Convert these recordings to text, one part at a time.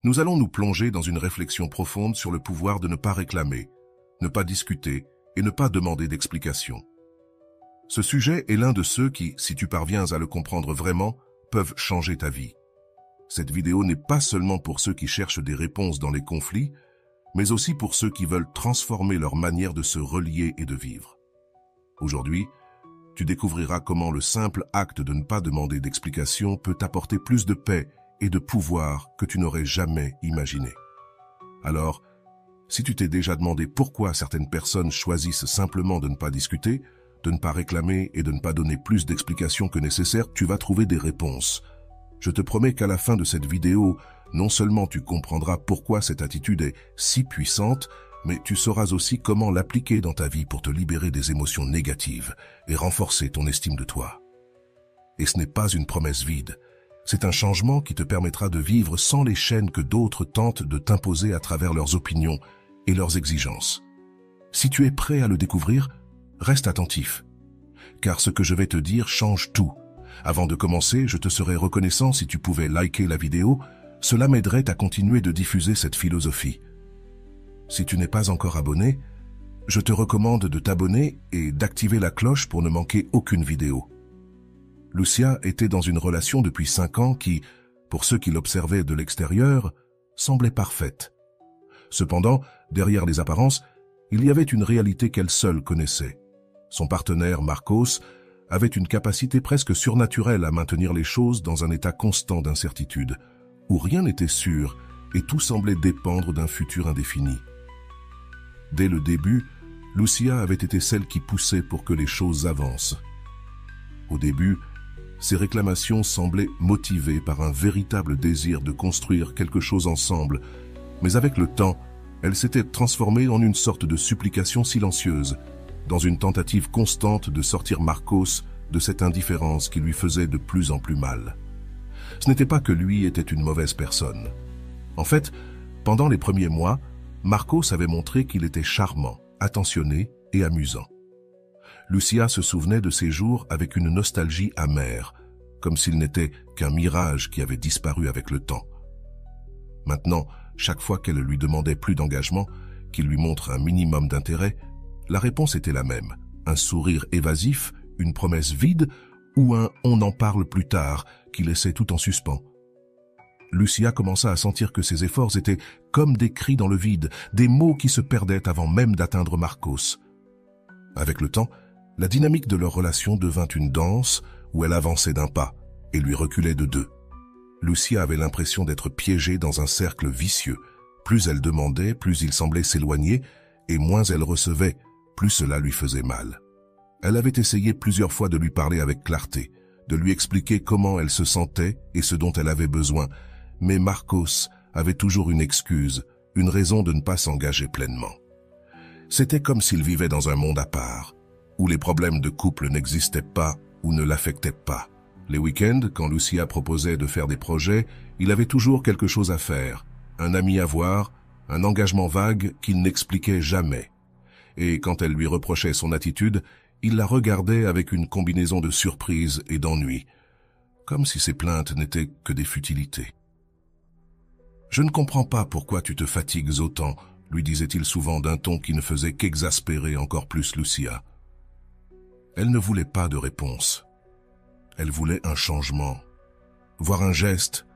Nous allons nous plonger dans une réflexion profonde sur le pouvoir de ne pas réclamer, ne pas discuter et ne pas demander d'explications. Ce sujet est l'un de ceux qui, si tu parviens à le comprendre vraiment, peuvent changer ta vie. Cette vidéo n'est pas seulement pour ceux qui cherchent des réponses dans les conflits, mais aussi pour ceux qui veulent transformer leur manière de se relier et de vivre. Aujourd'hui, tu découvriras comment le simple acte de ne pas demander d'explication peut t'apporter plus de paix et de pouvoir que tu n'aurais jamais imaginé. Alors, si tu t'es déjà demandé pourquoi certaines personnes choisissent simplement de ne pas discuter, de ne pas réclamer et de ne pas donner plus d'explications que nécessaire, tu vas trouver des réponses. Je te promets qu'à la fin de cette vidéo, non seulement tu comprendras pourquoi cette attitude est si puissante, mais tu sauras aussi comment l'appliquer dans ta vie pour te libérer des émotions négatives et renforcer ton estime de toi. Et ce n'est pas une promesse vide. C'est un changement qui te permettra de vivre sans les chaînes que d'autres tentent de t'imposer à travers leurs opinions et leurs exigences. Si tu es prêt à le découvrir, reste attentif, car ce que je vais te dire change tout. Avant de commencer, je te serais reconnaissant si tu pouvais liker la vidéo, cela m'aiderait à continuer de diffuser cette philosophie. Si tu n'es pas encore abonné, je te recommande de t'abonner et d'activer la cloche pour ne manquer aucune vidéo. Lucia était dans une relation depuis 5 ans qui, pour ceux qui l'observaient de l'extérieur, semblait parfaite. Cependant, derrière les apparences, il y avait une réalité qu'elle seule connaissait. Son partenaire, Marcos, avait une capacité presque surnaturelle à maintenir les choses dans un état constant d'incertitude, où rien n'était sûr et tout semblait dépendre d'un futur indéfini. Dès le début, Lucia avait été celle qui poussait pour que les choses avancent. Au début, ses réclamations semblaient motivées par un véritable désir de construire quelque chose ensemble, mais avec le temps, elle s'était transformée en une sorte de supplication silencieuse, dans une tentative constante de sortir Marcos de cette indifférence qui lui faisait de plus en plus mal. Ce n'était pas que lui était une mauvaise personne. En fait, pendant les premiers mois, Marcos avait montré qu'il était charmant, attentionné et amusant. Lucia se souvenait de ces jours avec une nostalgie amère, comme s'il n'était qu'un mirage qui avait disparu avec le temps. Maintenant, chaque fois qu'elle lui demandait plus d'engagement, qu'il lui montre un minimum d'intérêt, la réponse était la même, un sourire évasif, une promesse vide ou un « on en parle plus tard » qui laissait tout en suspens. Lucia commença à sentir que ses efforts étaient comme des cris dans le vide, des mots qui se perdaient avant même d'atteindre Marcos. Avec le temps, la dynamique de leur relation devint une danse où elle avançait d'un pas et lui reculait de 2. Lucia avait l'impression d'être piégée dans un cercle vicieux. Plus elle demandait, plus il semblait s'éloigner, et moins elle recevait, plus cela lui faisait mal. Elle avait essayé plusieurs fois de lui parler avec clarté, de lui expliquer comment elle se sentait et ce dont elle avait besoin, mais Marcos avait toujours une excuse, une raison de ne pas s'engager pleinement. C'était comme s'il vivait dans un monde à part, où les problèmes de couple n'existaient pas ou ne l'affectaient pas. Les week-ends, quand Lucia proposait de faire des projets, il avait toujours quelque chose à faire, un ami à voir, un engagement vague qu'il n'expliquait jamais. Et quand elle lui reprochait son attitude, il la regardait avec une combinaison de surprise et d'ennui, comme si ses plaintes n'étaient que des futilités. « Je ne comprends pas pourquoi tu te fatigues autant », lui disait-il souvent d'un ton qui ne faisait qu'exaspérer encore plus Lucia. Elle ne voulait pas de réponse. Elle voulait un changement, voir un geste,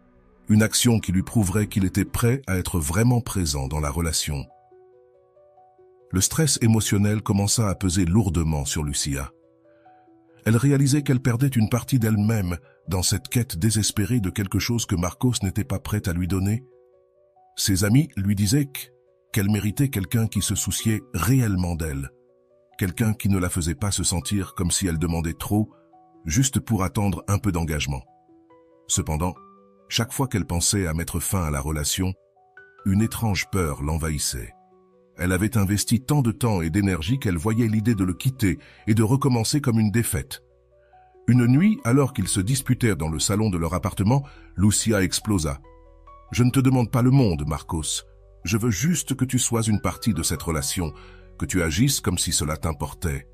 une action qui lui prouverait qu'il était prêt à être vraiment présent dans la relation. Le stress émotionnel commença à peser lourdement sur Lucia. Elle réalisait qu'elle perdait une partie d'elle-même dans cette quête désespérée de quelque chose que Marcos n'était pas prêt à lui donner. Ses amis lui disaient qu'elle méritait quelqu'un qui se souciait réellement d'elle, quelqu'un qui ne la faisait pas se sentir comme si elle demandait trop, juste pour attendre un peu d'engagement. Cependant, chaque fois qu'elle pensait à mettre fin à la relation, une étrange peur l'envahissait. Elle avait investi tant de temps et d'énergie qu'elle voyait l'idée de le quitter et de recommencer comme une défaite. Une nuit, alors qu'ils se disputaient dans le salon de leur appartement, Lucia explosa. « Je ne te demande pas le monde, Marcos. Je veux juste que tu sois une partie de cette relation, que tu agisses comme si cela t'importait. »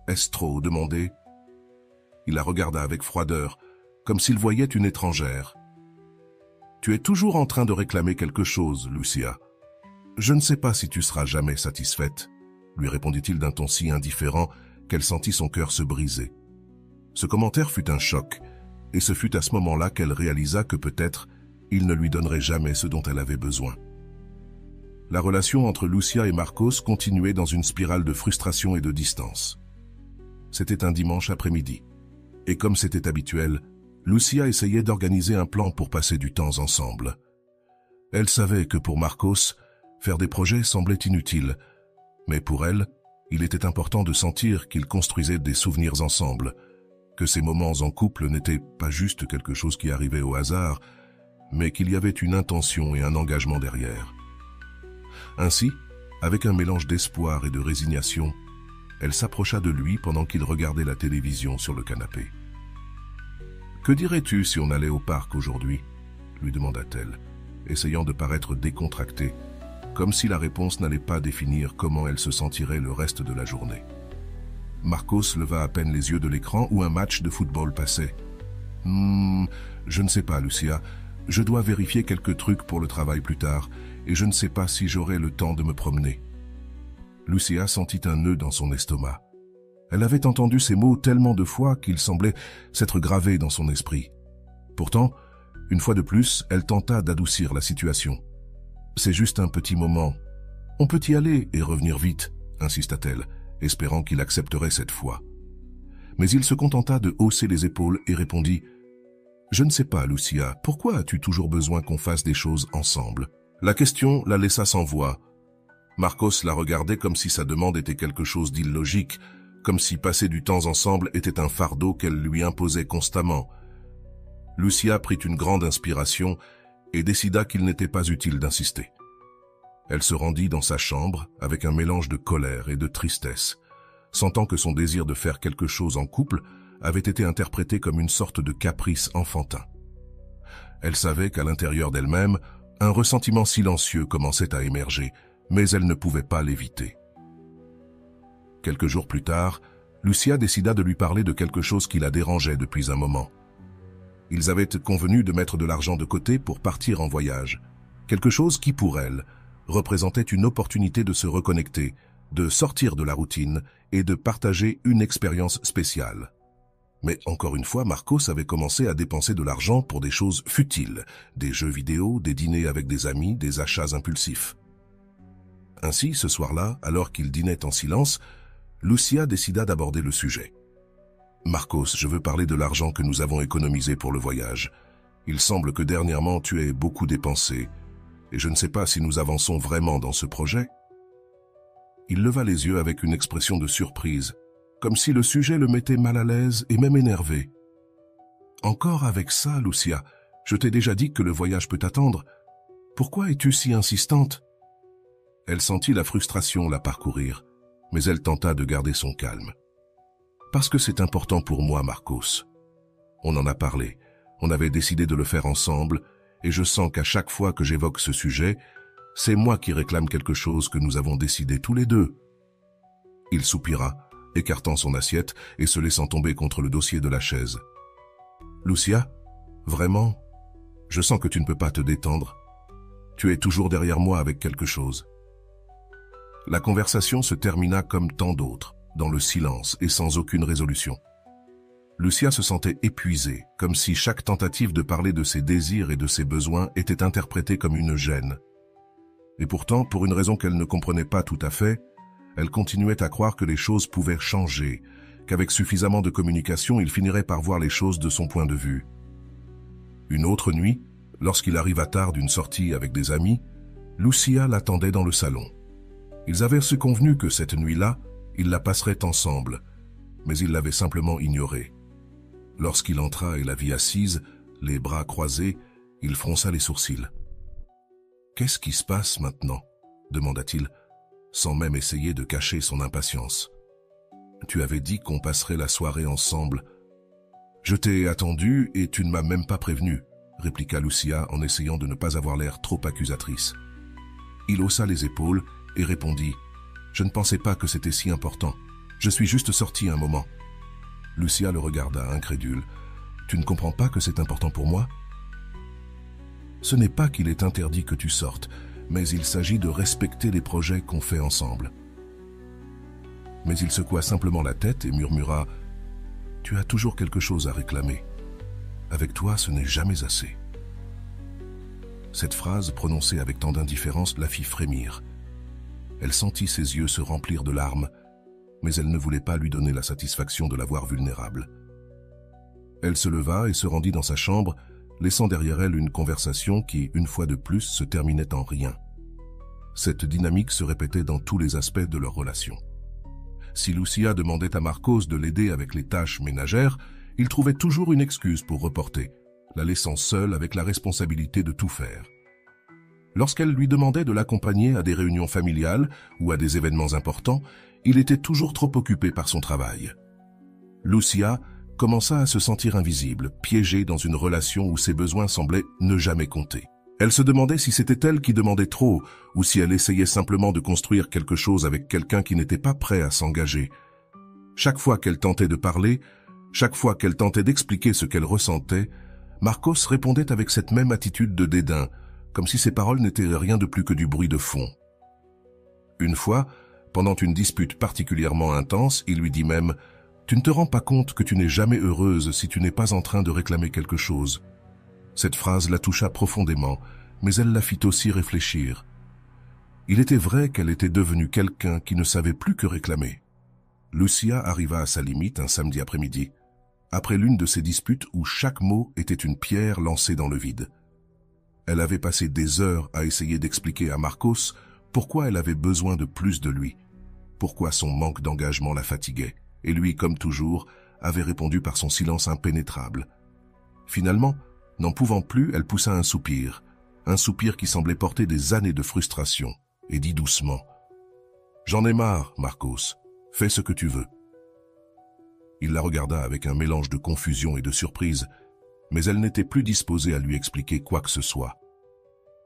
« Est-ce trop demandé ?» Il la regarda avec froideur, comme s'il voyait une étrangère. Tu es toujours en train de réclamer quelque chose, Lucia. Je ne sais pas si tu seras jamais satisfaite, lui répondit-il d'un ton si indifférent qu'elle sentit son cœur se briser. Ce commentaire fut un choc, et ce fut à ce moment-là qu'elle réalisa que peut-être il ne lui donnerait jamais ce dont elle avait besoin. La relation entre Lucia et Marcos continuait dans une spirale de frustration et de distance. C'était un dimanche après-midi, et comme c'était habituel, Lucia essayait d'organiser un plan pour passer du temps ensemble. Elle savait que pour Marcos, faire des projets semblait inutile, mais pour elle, il était important de sentir qu'ils construisaient des souvenirs ensemble, que ces moments en couple n'étaient pas juste quelque chose qui arrivait au hasard, mais qu'il y avait une intention et un engagement derrière. Ainsi, avec un mélange d'espoir et de résignation, elle s'approcha de lui pendant qu'il regardait la télévision sur le canapé. « Que dirais-tu si on allait au parc aujourd'hui » lui demanda-t-elle, essayant de paraître décontractée, comme si la réponse n'allait pas définir comment elle se sentirait le reste de la journée. Marcos leva à peine les yeux de l'écran où un match de football passait. « Je ne sais pas, Lucia. Je dois vérifier quelques trucs pour le travail plus tard, et je ne sais pas si j'aurai le temps de me promener. » Lucia sentit un nœud dans son estomac. Elle avait entendu ces mots tellement de fois qu'ils semblaient s'être gravés dans son esprit. Pourtant, une fois de plus, elle tenta d'adoucir la situation. « C'est juste un petit moment. On peut y aller et revenir vite, » insista-t-elle, espérant qu'il accepterait cette fois. Mais il se contenta de hausser les épaules et répondit « Je ne sais pas, Lucia, pourquoi as-tu toujours besoin qu'on fasse des choses ensemble ?» La question la laissa sans voix. Marcos la regardait comme si sa demande était quelque chose d'illogique, comme si passer du temps ensemble était un fardeau qu'elle lui imposait constamment. Lucia prit une grande inspiration et décida qu'il n'était pas utile d'insister. Elle se rendit dans sa chambre avec un mélange de colère et de tristesse, sentant que son désir de faire quelque chose en couple avait été interprété comme une sorte de caprice enfantin. Elle savait qu'à l'intérieur d'elle-même, un ressentiment silencieux commençait à émerger, mais elle ne pouvait pas l'éviter. Quelques jours plus tard, Lucia décida de lui parler de quelque chose qui la dérangeait depuis un moment. Ils avaient convenu de mettre de l'argent de côté pour partir en voyage, quelque chose qui, pour elle, représentait une opportunité de se reconnecter, de sortir de la routine et de partager une expérience spéciale. Mais encore une fois, Marcos avait commencé à dépenser de l'argent pour des choses futiles, des jeux vidéo, des dîners avec des amis, des achats impulsifs. Ainsi, ce soir-là, alors qu'ils dînaient en silence, Lucia décida d'aborder le sujet. « Marcos, je veux parler de l'argent que nous avons économisé pour le voyage. Il semble que dernièrement tu aies beaucoup dépensé, et je ne sais pas si nous avançons vraiment dans ce projet. » Il leva les yeux avec une expression de surprise, comme si le sujet le mettait mal à l'aise et même énervé. « Encore avec ça, Lucia, je t'ai déjà dit que le voyage peut attendre. Pourquoi es-tu si insistante ?» Elle sentit la frustration la parcourir, mais elle tenta de garder son calme. « Parce que c'est important pour moi, Marcos. On en a parlé, on avait décidé de le faire ensemble, et je sens qu'à chaque fois que j'évoque ce sujet, c'est moi qui réclame quelque chose que nous avons décidé tous les deux. » Il soupira, écartant son assiette et se laissant tomber contre le dossier de la chaise. « Lucia, vraiment, je sens que tu ne peux pas te détendre. Tu es toujours derrière moi avec quelque chose. » La conversation se termina comme tant d'autres, dans le silence et sans aucune résolution. Lucia se sentait épuisée, comme si chaque tentative de parler de ses désirs et de ses besoins était interprétée comme une gêne. Et pourtant, pour une raison qu'elle ne comprenait pas tout à fait, elle continuait à croire que les choses pouvaient changer, qu'avec suffisamment de communication, il finirait par voir les choses de son point de vue. Une autre nuit, lorsqu'il arriva tard d'une sortie avec des amis, Lucia l'attendait dans le salon. Ils avaient se convenu que cette nuit-là, ils la passeraient ensemble, mais il l'avait simplement ignorée. Lorsqu'il entra et la vit assise, les bras croisés, il fronça les sourcils. « Qu'est-ce qui se passe maintenant ?» demanda-t-il, sans même essayer de cacher son impatience. « Tu avais dit qu'on passerait la soirée ensemble. »« Je t'ai attendu et tu ne m'as même pas prévenu, » répliqua Lucia en essayant de ne pas avoir l'air trop accusatrice. Il haussa les épaules et répondit « Je ne pensais pas que c'était si important. Je suis juste sorti un moment. » Lucia le regarda incrédule. « Tu ne comprends pas que c'est important pour moi ?» Ce n'est pas qu'il est interdit que tu sortes, mais il s'agit de respecter les projets qu'on fait ensemble. » Mais il secoua simplement la tête et murmura « Tu as toujours quelque chose à réclamer. Avec toi, ce n'est jamais assez. » Cette phrase, prononcée avec tant d'indifférence, la fit frémir. Elle sentit ses yeux se remplir de larmes, mais elle ne voulait pas lui donner la satisfaction de la voir vulnérable. Elle se leva et se rendit dans sa chambre, laissant derrière elle une conversation qui, une fois de plus, se terminait en rien. Cette dynamique se répétait dans tous les aspects de leur relation. Si Lucia demandait à Marcos de l'aider avec les tâches ménagères, il trouvait toujours une excuse pour reporter, la laissant seule avec la responsabilité de tout faire. Lorsqu'elle lui demandait de l'accompagner à des réunions familiales ou à des événements importants, il était toujours trop occupé par son travail. Lucia commença à se sentir invisible, piégée dans une relation où ses besoins semblaient ne jamais compter. Elle se demandait si c'était elle qui demandait trop ou si elle essayait simplement de construire quelque chose avec quelqu'un qui n'était pas prêt à s'engager. Chaque fois qu'elle tentait de parler, chaque fois qu'elle tentait d'expliquer ce qu'elle ressentait, Marcos répondait avec cette même attitude de dédain, comme si ses paroles n'étaient rien de plus que du bruit de fond. Une fois, pendant une dispute particulièrement intense, il lui dit même « Tu ne te rends pas compte que tu n'es jamais heureuse si tu n'es pas en train de réclamer quelque chose ?» Cette phrase la toucha profondément, mais elle la fit aussi réfléchir. Il était vrai qu'elle était devenue quelqu'un qui ne savait plus que réclamer. Lucia arriva à sa limite un samedi après-midi, après l'une de ces disputes où chaque mot était une pierre lancée dans le vide. Elle avait passé des heures à essayer d'expliquer à Marcos pourquoi elle avait besoin de plus de lui, pourquoi son manque d'engagement la fatiguait, et lui, comme toujours, avait répondu par son silence impénétrable. Finalement, n'en pouvant plus, elle poussa un soupir qui semblait porter des années de frustration, et dit doucement « J'en ai marre, Marcos, fais ce que tu veux. » Il la regarda avec un mélange de confusion et de surprise, mais elle n'était plus disposée à lui expliquer quoi que ce soit.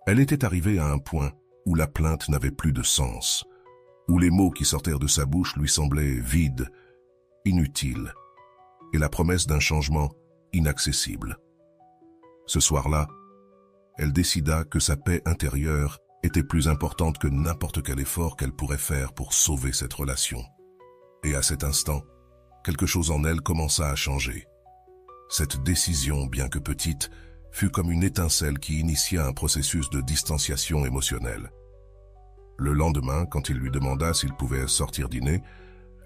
Elle était arrivée à un point où la plainte n'avait plus de sens, où les mots qui sortirent de sa bouche lui semblaient vides, inutiles, et la promesse d'un changement inaccessible. Ce soir-là, elle décida que sa paix intérieure était plus importante que n'importe quel effort qu'elle pourrait faire pour sauver cette relation. Et à cet instant, quelque chose en elle commença à changer. Cette décision, bien que petite, fut comme une étincelle qui initia un processus de distanciation émotionnelle. Le lendemain, quand il lui demanda s'il pouvait sortir dîner,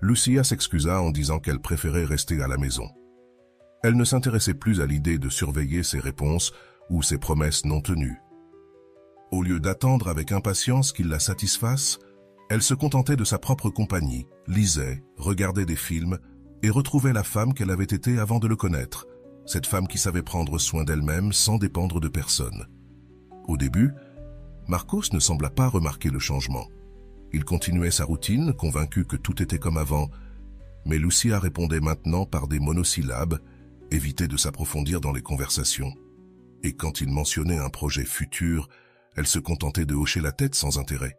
Lucia s'excusa en disant qu'elle préférait rester à la maison. Elle ne s'intéressait plus à l'idée de surveiller ses réponses ou ses promesses non tenues. Au lieu d'attendre avec impatience qu'il la satisfasse, elle se contentait de sa propre compagnie, lisait, regardait des films et retrouvait la femme qu'elle avait été avant de le connaître, cette femme qui savait prendre soin d'elle-même sans dépendre de personne. Au début, Marcos ne sembla pas remarquer le changement. Il continuait sa routine, convaincu que tout était comme avant, mais Lucia répondait maintenant par des monosyllabes, évitait de s'approfondir dans les conversations. Et quand il mentionnait un projet futur, elle se contentait de hocher la tête sans intérêt.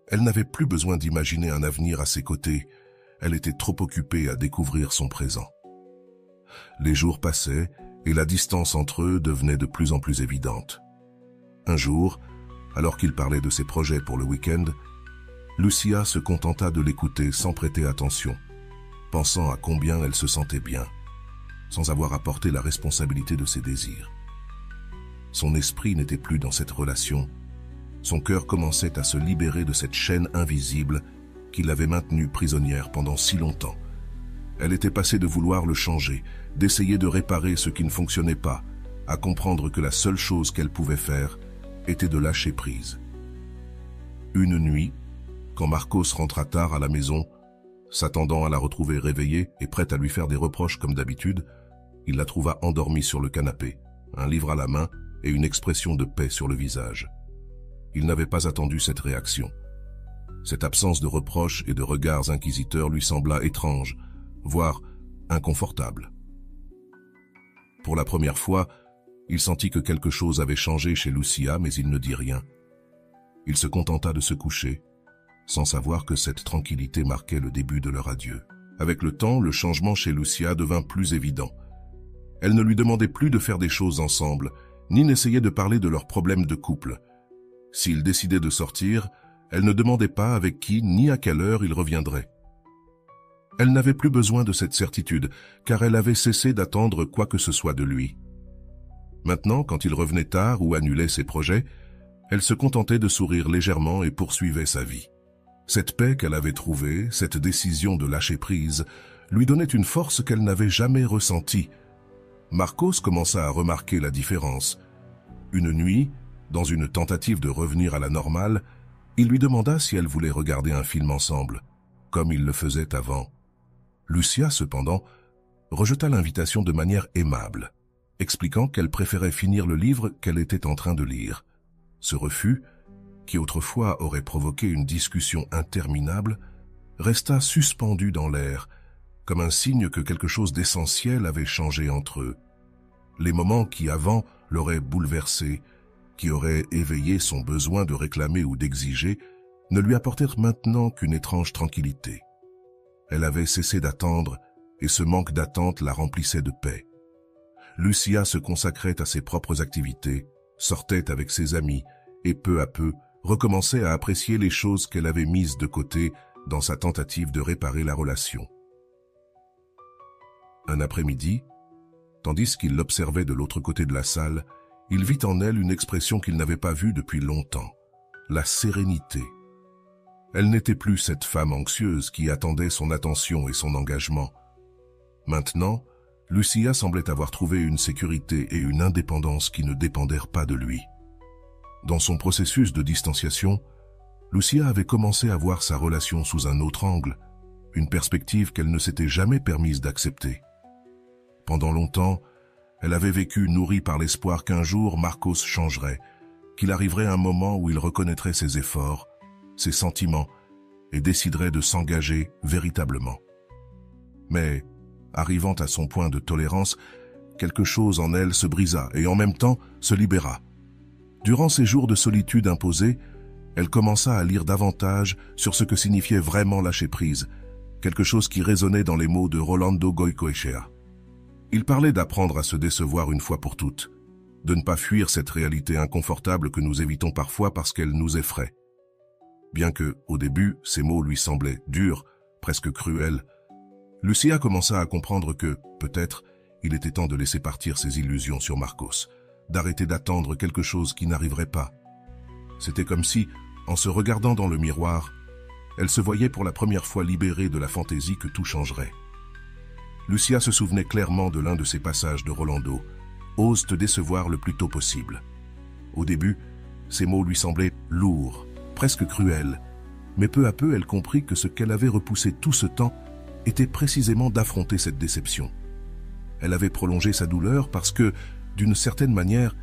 Elle n'avait plus besoin d'imaginer un avenir à ses côtés, elle était trop occupée à découvrir son présent. Les jours passaient et la distance entre eux devenait de plus en plus évidente. Un jour, alors qu'il parlait de ses projets pour le week-end, Lucia se contenta de l'écouter sans prêter attention, pensant à combien elle se sentait bien, sans avoir à porter la responsabilité de ses désirs. Son esprit n'était plus dans cette relation. Son cœur commençait à se libérer de cette chaîne invisible qui l'avait maintenue prisonnière pendant si longtemps. Elle était passée de vouloir le changer, d'essayer de réparer ce qui ne fonctionnait pas, à comprendre que la seule chose qu'elle pouvait faire était de lâcher prise. Une nuit, quand Marcos rentra tard à la maison, s'attendant à la retrouver réveillée et prête à lui faire des reproches comme d'habitude, il la trouva endormie sur le canapé, un livre à la main et une expression de paix sur le visage. Il n'avait pas attendu cette réaction. Cette absence de reproches et de regards inquisiteurs lui sembla étrange, voire inconfortable. Pour la première fois, il sentit que quelque chose avait changé chez Lucia, mais il ne dit rien. Il se contenta de se coucher, sans savoir que cette tranquillité marquait le début de leur adieu. Avec le temps, le changement chez Lucia devint plus évident. Elle ne lui demandait plus de faire des choses ensemble, ni n'essayait de parler de leurs problèmes de couple. S'ils décidaient de sortir, elle ne demandait pas avec qui ni à quelle heure ils reviendraient. Elle n'avait plus besoin de cette certitude, car elle avait cessé d'attendre quoi que ce soit de lui. Maintenant, quand il revenait tard ou annulait ses projets, elle se contentait de sourire légèrement et poursuivait sa vie. Cette paix qu'elle avait trouvée, cette décision de lâcher prise, lui donnait une force qu'elle n'avait jamais ressentie. Marcos commença à remarquer la différence. Une nuit, dans une tentative de revenir à la normale, il lui demanda si elle voulait regarder un film ensemble, comme il le faisait avant. Lucia, cependant, rejeta l'invitation de manière aimable, expliquant qu'elle préférait finir le livre qu'elle était en train de lire. Ce refus, qui autrefois aurait provoqué une discussion interminable, resta suspendu dans l'air, comme un signe que quelque chose d'essentiel avait changé entre eux. Les moments qui avant l'auraient bouleversé, qui auraient éveillé son besoin de réclamer ou d'exiger, ne lui apportèrent maintenant qu'une étrange tranquillité. Elle avait cessé d'attendre, et ce manque d'attente la remplissait de paix. Lucia se consacrait à ses propres activités, sortait avec ses amis, et peu à peu recommençait à apprécier les choses qu'elle avait mises de côté dans sa tentative de réparer la relation. Un après-midi, tandis qu'il l'observait de l'autre côté de la salle, il vit en elle une expression qu'il n'avait pas vue depuis longtemps, la sérénité. Elle n'était plus cette femme anxieuse qui attendait son attention et son engagement. Maintenant, Lucia semblait avoir trouvé une sécurité et une indépendance qui ne dépendèrent pas de lui. Dans son processus de distanciation, Lucia avait commencé à voir sa relation sous un autre angle, une perspective qu'elle ne s'était jamais permise d'accepter. Pendant longtemps, elle avait vécu nourrie par l'espoir qu'un jour Marcos changerait, qu'il arriverait un moment où il reconnaîtrait ses efforts, ses sentiments, et déciderait de s'engager véritablement. Mais, arrivant à son point de tolérance, quelque chose en elle se brisa et en même temps se libéra. Durant ces jours de solitude imposée, elle commença à lire davantage sur ce que signifiait vraiment lâcher prise, quelque chose qui résonnait dans les mots de Rolando Goicoechea. Il parlait d'apprendre à se décevoir une fois pour toutes, de ne pas fuir cette réalité inconfortable que nous évitons parfois parce qu'elle nous effraie. Bien que, au début, ces mots lui semblaient durs, presque cruels, Lucia commença à comprendre que, peut-être, il était temps de laisser partir ses illusions sur Marcos, d'arrêter d'attendre quelque chose qui n'arriverait pas. C'était comme si, en se regardant dans le miroir, elle se voyait pour la première fois libérée de la fantaisie que tout changerait. Lucia se souvenait clairement de l'un de ces passages de Rolando, « Ose te décevoir le plus tôt possible ». Au début, ces mots lui semblaient lourds, presque cruels, mais peu à peu elle comprit que ce qu'elle avait repoussé tout ce temps était précisément d'affronter cette déception. Elle avait prolongé sa douleur parce que, d'une certaine manière,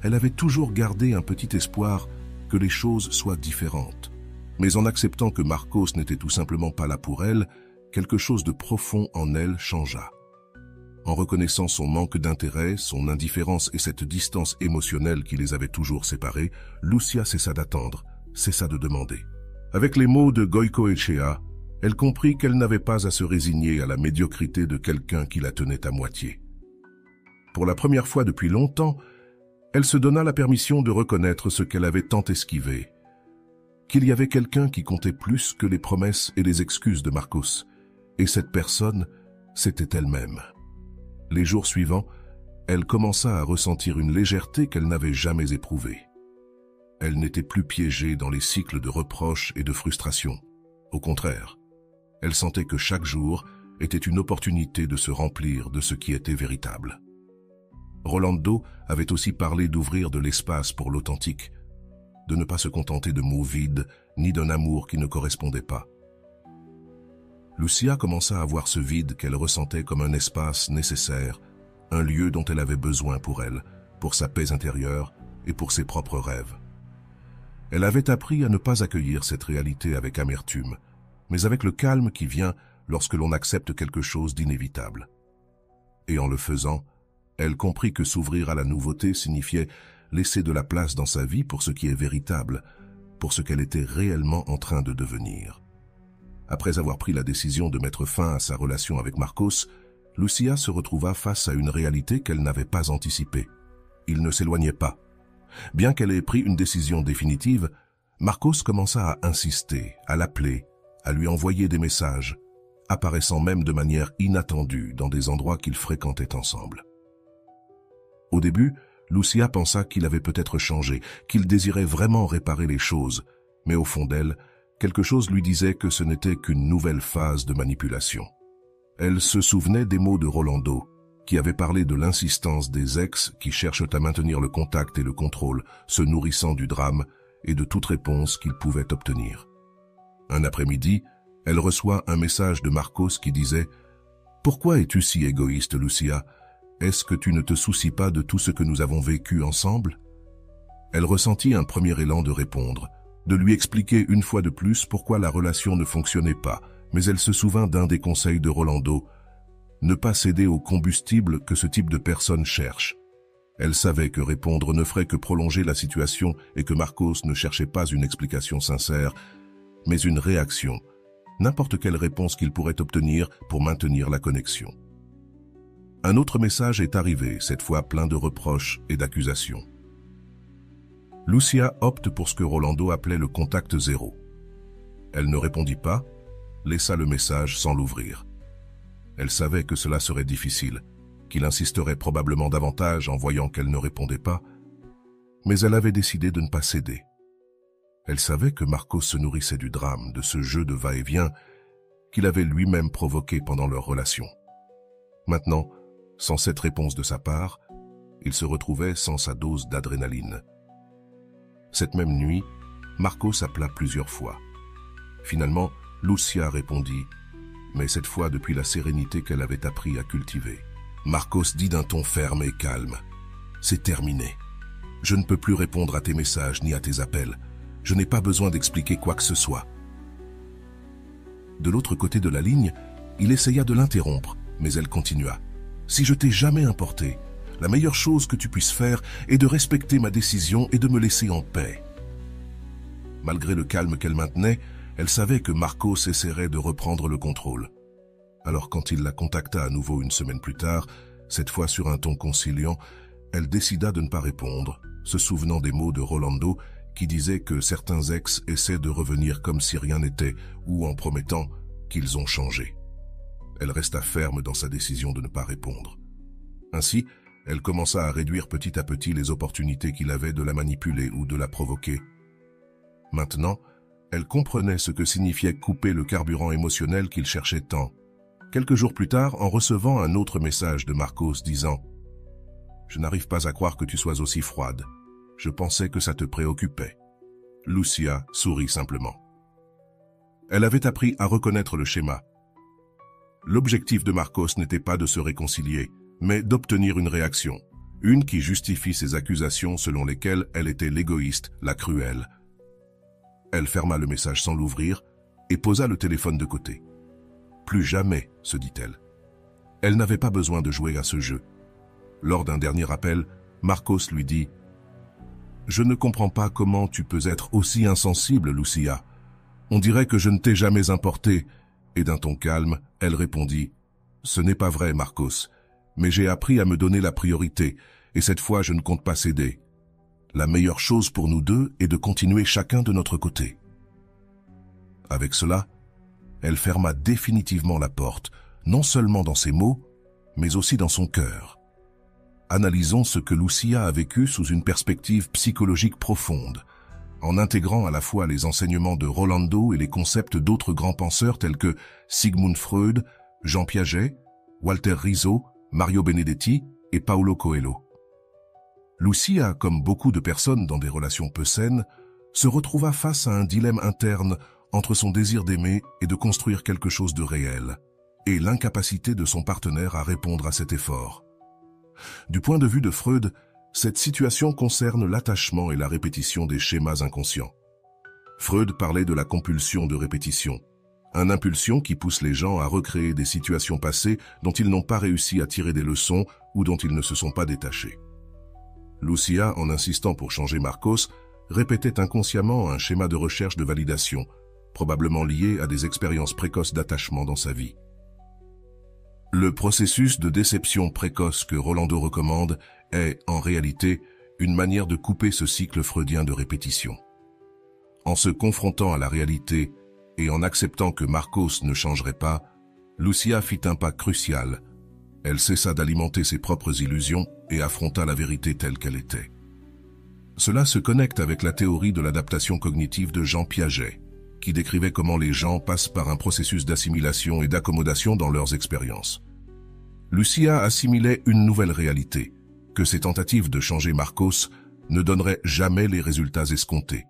elle avait toujours gardé un petit espoir que les choses soient différentes. Mais en acceptant que Marcos n'était tout simplement pas là pour elle, quelque chose de profond en elle changea. En reconnaissant son manque d'intérêt, son indifférence et cette distance émotionnelle qui les avait toujours séparés, Lucia cessa d'attendre, cessa de demander. Avec les mots de Goicoechea, elle comprit qu'elle n'avait pas à se résigner à la médiocrité de quelqu'un qui la tenait à moitié. Pour la première fois depuis longtemps, elle se donna la permission de reconnaître ce qu'elle avait tant esquivé, qu'il y avait quelqu'un qui comptait plus que les promesses et les excuses de Marcos, et cette personne, c'était elle-même. Les jours suivants, elle commença à ressentir une légèreté qu'elle n'avait jamais éprouvée. Elle n'était plus piégée dans les cycles de reproches et de frustration. Au contraire, elle sentait que chaque jour était une opportunité de se remplir de ce qui était véritable. Rolando avait aussi parlé d'ouvrir de l'espace pour l'authentique, de ne pas se contenter de mots vides ni d'un amour qui ne correspondait pas. Lucia commença à voir ce vide qu'elle ressentait comme un espace nécessaire, un lieu dont elle avait besoin pour elle, pour sa paix intérieure et pour ses propres rêves. Elle avait appris à ne pas accueillir cette réalité avec amertume, mais avec le calme qui vient lorsque l'on accepte quelque chose d'inévitable. Et en le faisant, elle comprit que s'ouvrir à la nouveauté signifiait laisser de la place dans sa vie pour ce qui est véritable, pour ce qu'elle était réellement en train de devenir. Après avoir pris la décision de mettre fin à sa relation avec Marcos, Lucia se retrouva face à une réalité qu'elle n'avait pas anticipée. il ne s'éloignait pas. Bien qu'elle ait pris une décision définitive, Marcos commença à insister, à l'appeler, à lui envoyer des messages, apparaissant même de manière inattendue dans des endroits qu'ils fréquentaient ensemble. Au début, Lucia pensa qu'il avait peut-être changé, qu'il désirait vraiment réparer les choses, mais au fond d'elle, quelque chose lui disait que ce n'était qu'une nouvelle phase de manipulation. Elle se souvenait des mots de Rolando, qui avait parlé de l'insistance des ex qui cherchent à maintenir le contact et le contrôle, se nourrissant du drame et de toute réponse qu'ils pouvaient obtenir. Un après-midi, elle reçoit un message de Marcos qui disait « Pourquoi es-tu si égoïste, Lucia? Est-ce que tu ne te soucies pas de tout ce que nous avons vécu ensemble ?» Elle ressentit un premier élan de répondre, de lui expliquer une fois de plus pourquoi la relation ne fonctionnait pas, mais elle se souvint d'un des conseils de Rolando, ne pas céder au combustible que ce type de personne cherche. Elle savait que répondre ne ferait que prolonger la situation et que Marcos ne cherchait pas une explication sincère, mais une réaction, n'importe quelle réponse qu'il pourrait obtenir pour maintenir la connexion. Un autre message est arrivé, cette fois plein de reproches et d'accusations. Lucia opte pour ce que Rolando appelait le contact zéro. Elle ne répondit pas, laissa le message sans l'ouvrir. Elle savait que cela serait difficile, qu'il insisterait probablement davantage en voyant qu'elle ne répondait pas, mais elle avait décidé de ne pas céder. Elle savait que Marcos se nourrissait du drame, de ce jeu de va-et-vient qu'il avait lui-même provoqué pendant leur relation. Maintenant, sans cette réponse de sa part, il se retrouvait sans sa dose d'adrénaline. Cette même nuit, Marcos appela plusieurs fois. Finalement, Lucia répondit, mais cette fois depuis la sérénité qu'elle avait appris à cultiver. Marcos dit d'un ton ferme et calme, « C'est terminé. Je ne peux plus répondre à tes messages ni à tes appels. Je n'ai pas besoin d'expliquer quoi que ce soit. » De l'autre côté de la ligne, il essaya de l'interrompre, mais elle continua. « Si je t'ai jamais importé, la meilleure chose que tu puisses faire est de respecter ma décision et de me laisser en paix. » Malgré le calme qu'elle maintenait, elle savait que Marcos essaierait de reprendre le contrôle. Alors quand il la contacta à nouveau une semaine plus tard, cette fois sur un ton conciliant, elle décida de ne pas répondre, se souvenant des mots de Rolando qui disait que certains ex essaient de revenir comme si rien n'était ou en promettant qu'ils ont changé. Elle resta ferme dans sa décision de ne pas répondre. Ainsi, elle commença à réduire petit à petit les opportunités qu'il avait de la manipuler ou de la provoquer. Maintenant, elle comprenait ce que signifiait couper le carburant émotionnel qu'il cherchait tant. Quelques jours plus tard, en recevant un autre message de Marcos disant « Je n'arrive pas à croire que tu sois aussi froide. Je pensais que ça te préoccupait. » Lucia sourit simplement. Elle avait appris à reconnaître le schéma. L'objectif de Marcos n'était pas de se réconcilier, mais d'obtenir une réaction, une qui justifie ses accusations selon lesquelles elle était l'égoïste, la cruelle. Elle ferma le message sans l'ouvrir et posa le téléphone de côté. Plus jamais, se dit-elle. Elle n'avait pas besoin de jouer à ce jeu. Lors d'un dernier appel, Marcos lui dit « Je ne comprends pas comment tu peux être aussi insensible, Lucia. On dirait que je ne t'ai jamais importé. » Et d'un ton calme, elle répondit « Ce n'est pas vrai, Marcos, mais j'ai appris à me donner la priorité, et cette fois je ne compte pas céder. La meilleure chose pour nous deux est de continuer chacun de notre côté. » Avec cela, elle ferma définitivement la porte, non seulement dans ses mots, mais aussi dans son cœur. Analysons ce que Lucia a vécu sous une perspective psychologique profonde, en intégrant à la fois les enseignements de Rolando et les concepts d'autres grands penseurs tels que Sigmund Freud, Jean Piaget, Walter Rizzo, Mario Benedetti et Paulo Coelho. Lucia, comme beaucoup de personnes dans des relations peu saines, se retrouva face à un dilemme interne entre son désir d'aimer et de construire quelque chose de réel, et l'incapacité de son partenaire à répondre à cet effort. Du point de vue de Freud, cette situation concerne l'attachement et la répétition des schémas inconscients. Freud parlait de la compulsion de répétition, une impulsion qui pousse les gens à recréer des situations passées dont ils n'ont pas réussi à tirer des leçons ou dont ils ne se sont pas détachés. Lucia, en insistant pour changer Marcos, répétait inconsciemment un schéma de recherche de validation, probablement lié à des expériences précoces d'attachement dans sa vie. Le processus de déception précoce que Rolando recommande est, en réalité, une manière de couper ce cycle freudien de répétition. En se confrontant à la réalité et en acceptant que Marcos ne changerait pas, Lucia fit un pas crucial. Elle cessa d'alimenter ses propres illusions et affronta la vérité telle qu'elle était. Cela se connecte avec la théorie de l'adaptation cognitive de Jean Piaget, qui décrivait comment les gens passent par un processus d'assimilation et d'accommodation dans leurs expériences. Lucia assimilait une nouvelle réalité, que ses tentatives de changer Marcos ne donneraient jamais les résultats escomptés.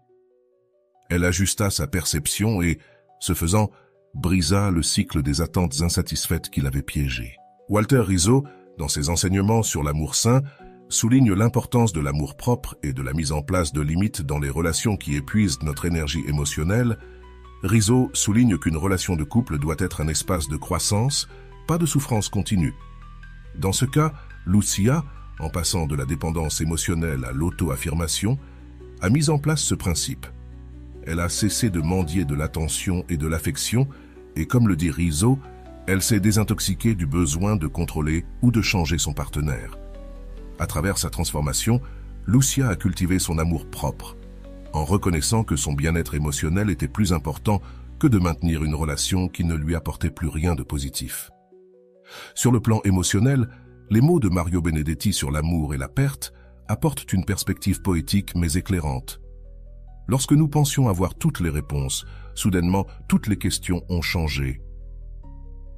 Elle ajusta sa perception et, ce faisant, brisa le cycle des attentes insatisfaites qui l'avaient piégé. Walter Rizzo, dans ses enseignements sur l'amour sain, souligne l'importance de l'amour propre et de la mise en place de limites dans les relations qui épuisent notre énergie émotionnelle. Rizzo souligne qu'une relation de couple doit être un espace de croissance, pas de souffrance continue. Dans ce cas, Lucia, en passant de la dépendance émotionnelle à l'auto-affirmation, a mis en place ce principe. Elle a cessé de mendier de l'attention et de l'affection, et comme le dit Rizzo, elle s'est désintoxiquée du besoin de contrôler ou de changer son partenaire. À travers sa transformation, Lucia a cultivé son amour propre, en reconnaissant que son bien-être émotionnel était plus important que de maintenir une relation qui ne lui apportait plus rien de positif. Sur le plan émotionnel, les mots de Mario Benedetti sur l'amour et la perte apportent une perspective poétique mais éclairante. Lorsque nous pensions avoir toutes les réponses, soudainement toutes les questions ont changé.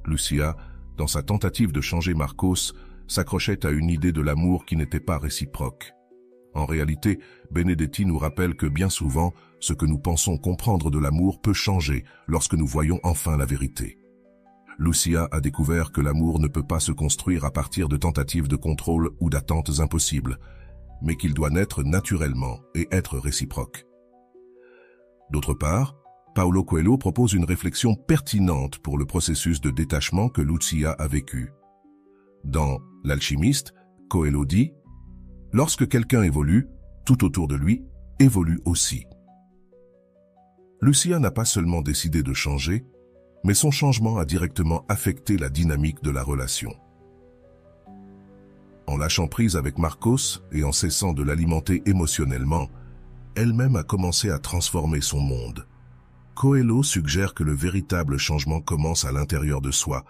Lucia, dans sa tentative de changer Marcos, s'accrochait à une idée de l'amour qui n'était pas réciproque. En réalité, Benedetti nous rappelle que bien souvent, ce que nous pensons comprendre de l'amour peut changer lorsque nous voyons enfin la vérité. Lucia a découvert que l'amour ne peut pas se construire à partir de tentatives de contrôle ou d'attentes impossibles, mais qu'il doit naître naturellement et être réciproque. D'autre part, Paulo Coelho propose une réflexion pertinente pour le processus de détachement que Lucia a vécu. Dans L'Alchimiste, Coelho dit « Lorsque quelqu'un évolue, tout autour de lui évolue aussi ». Lucia n'a pas seulement décidé de changer, mais son changement a directement affecté la dynamique de la relation. En lâchant prise avec Marcos et en cessant de l'alimenter émotionnellement, elle-même a commencé à transformer son monde. Coelho suggère que le véritable changement commence à l'intérieur de soi,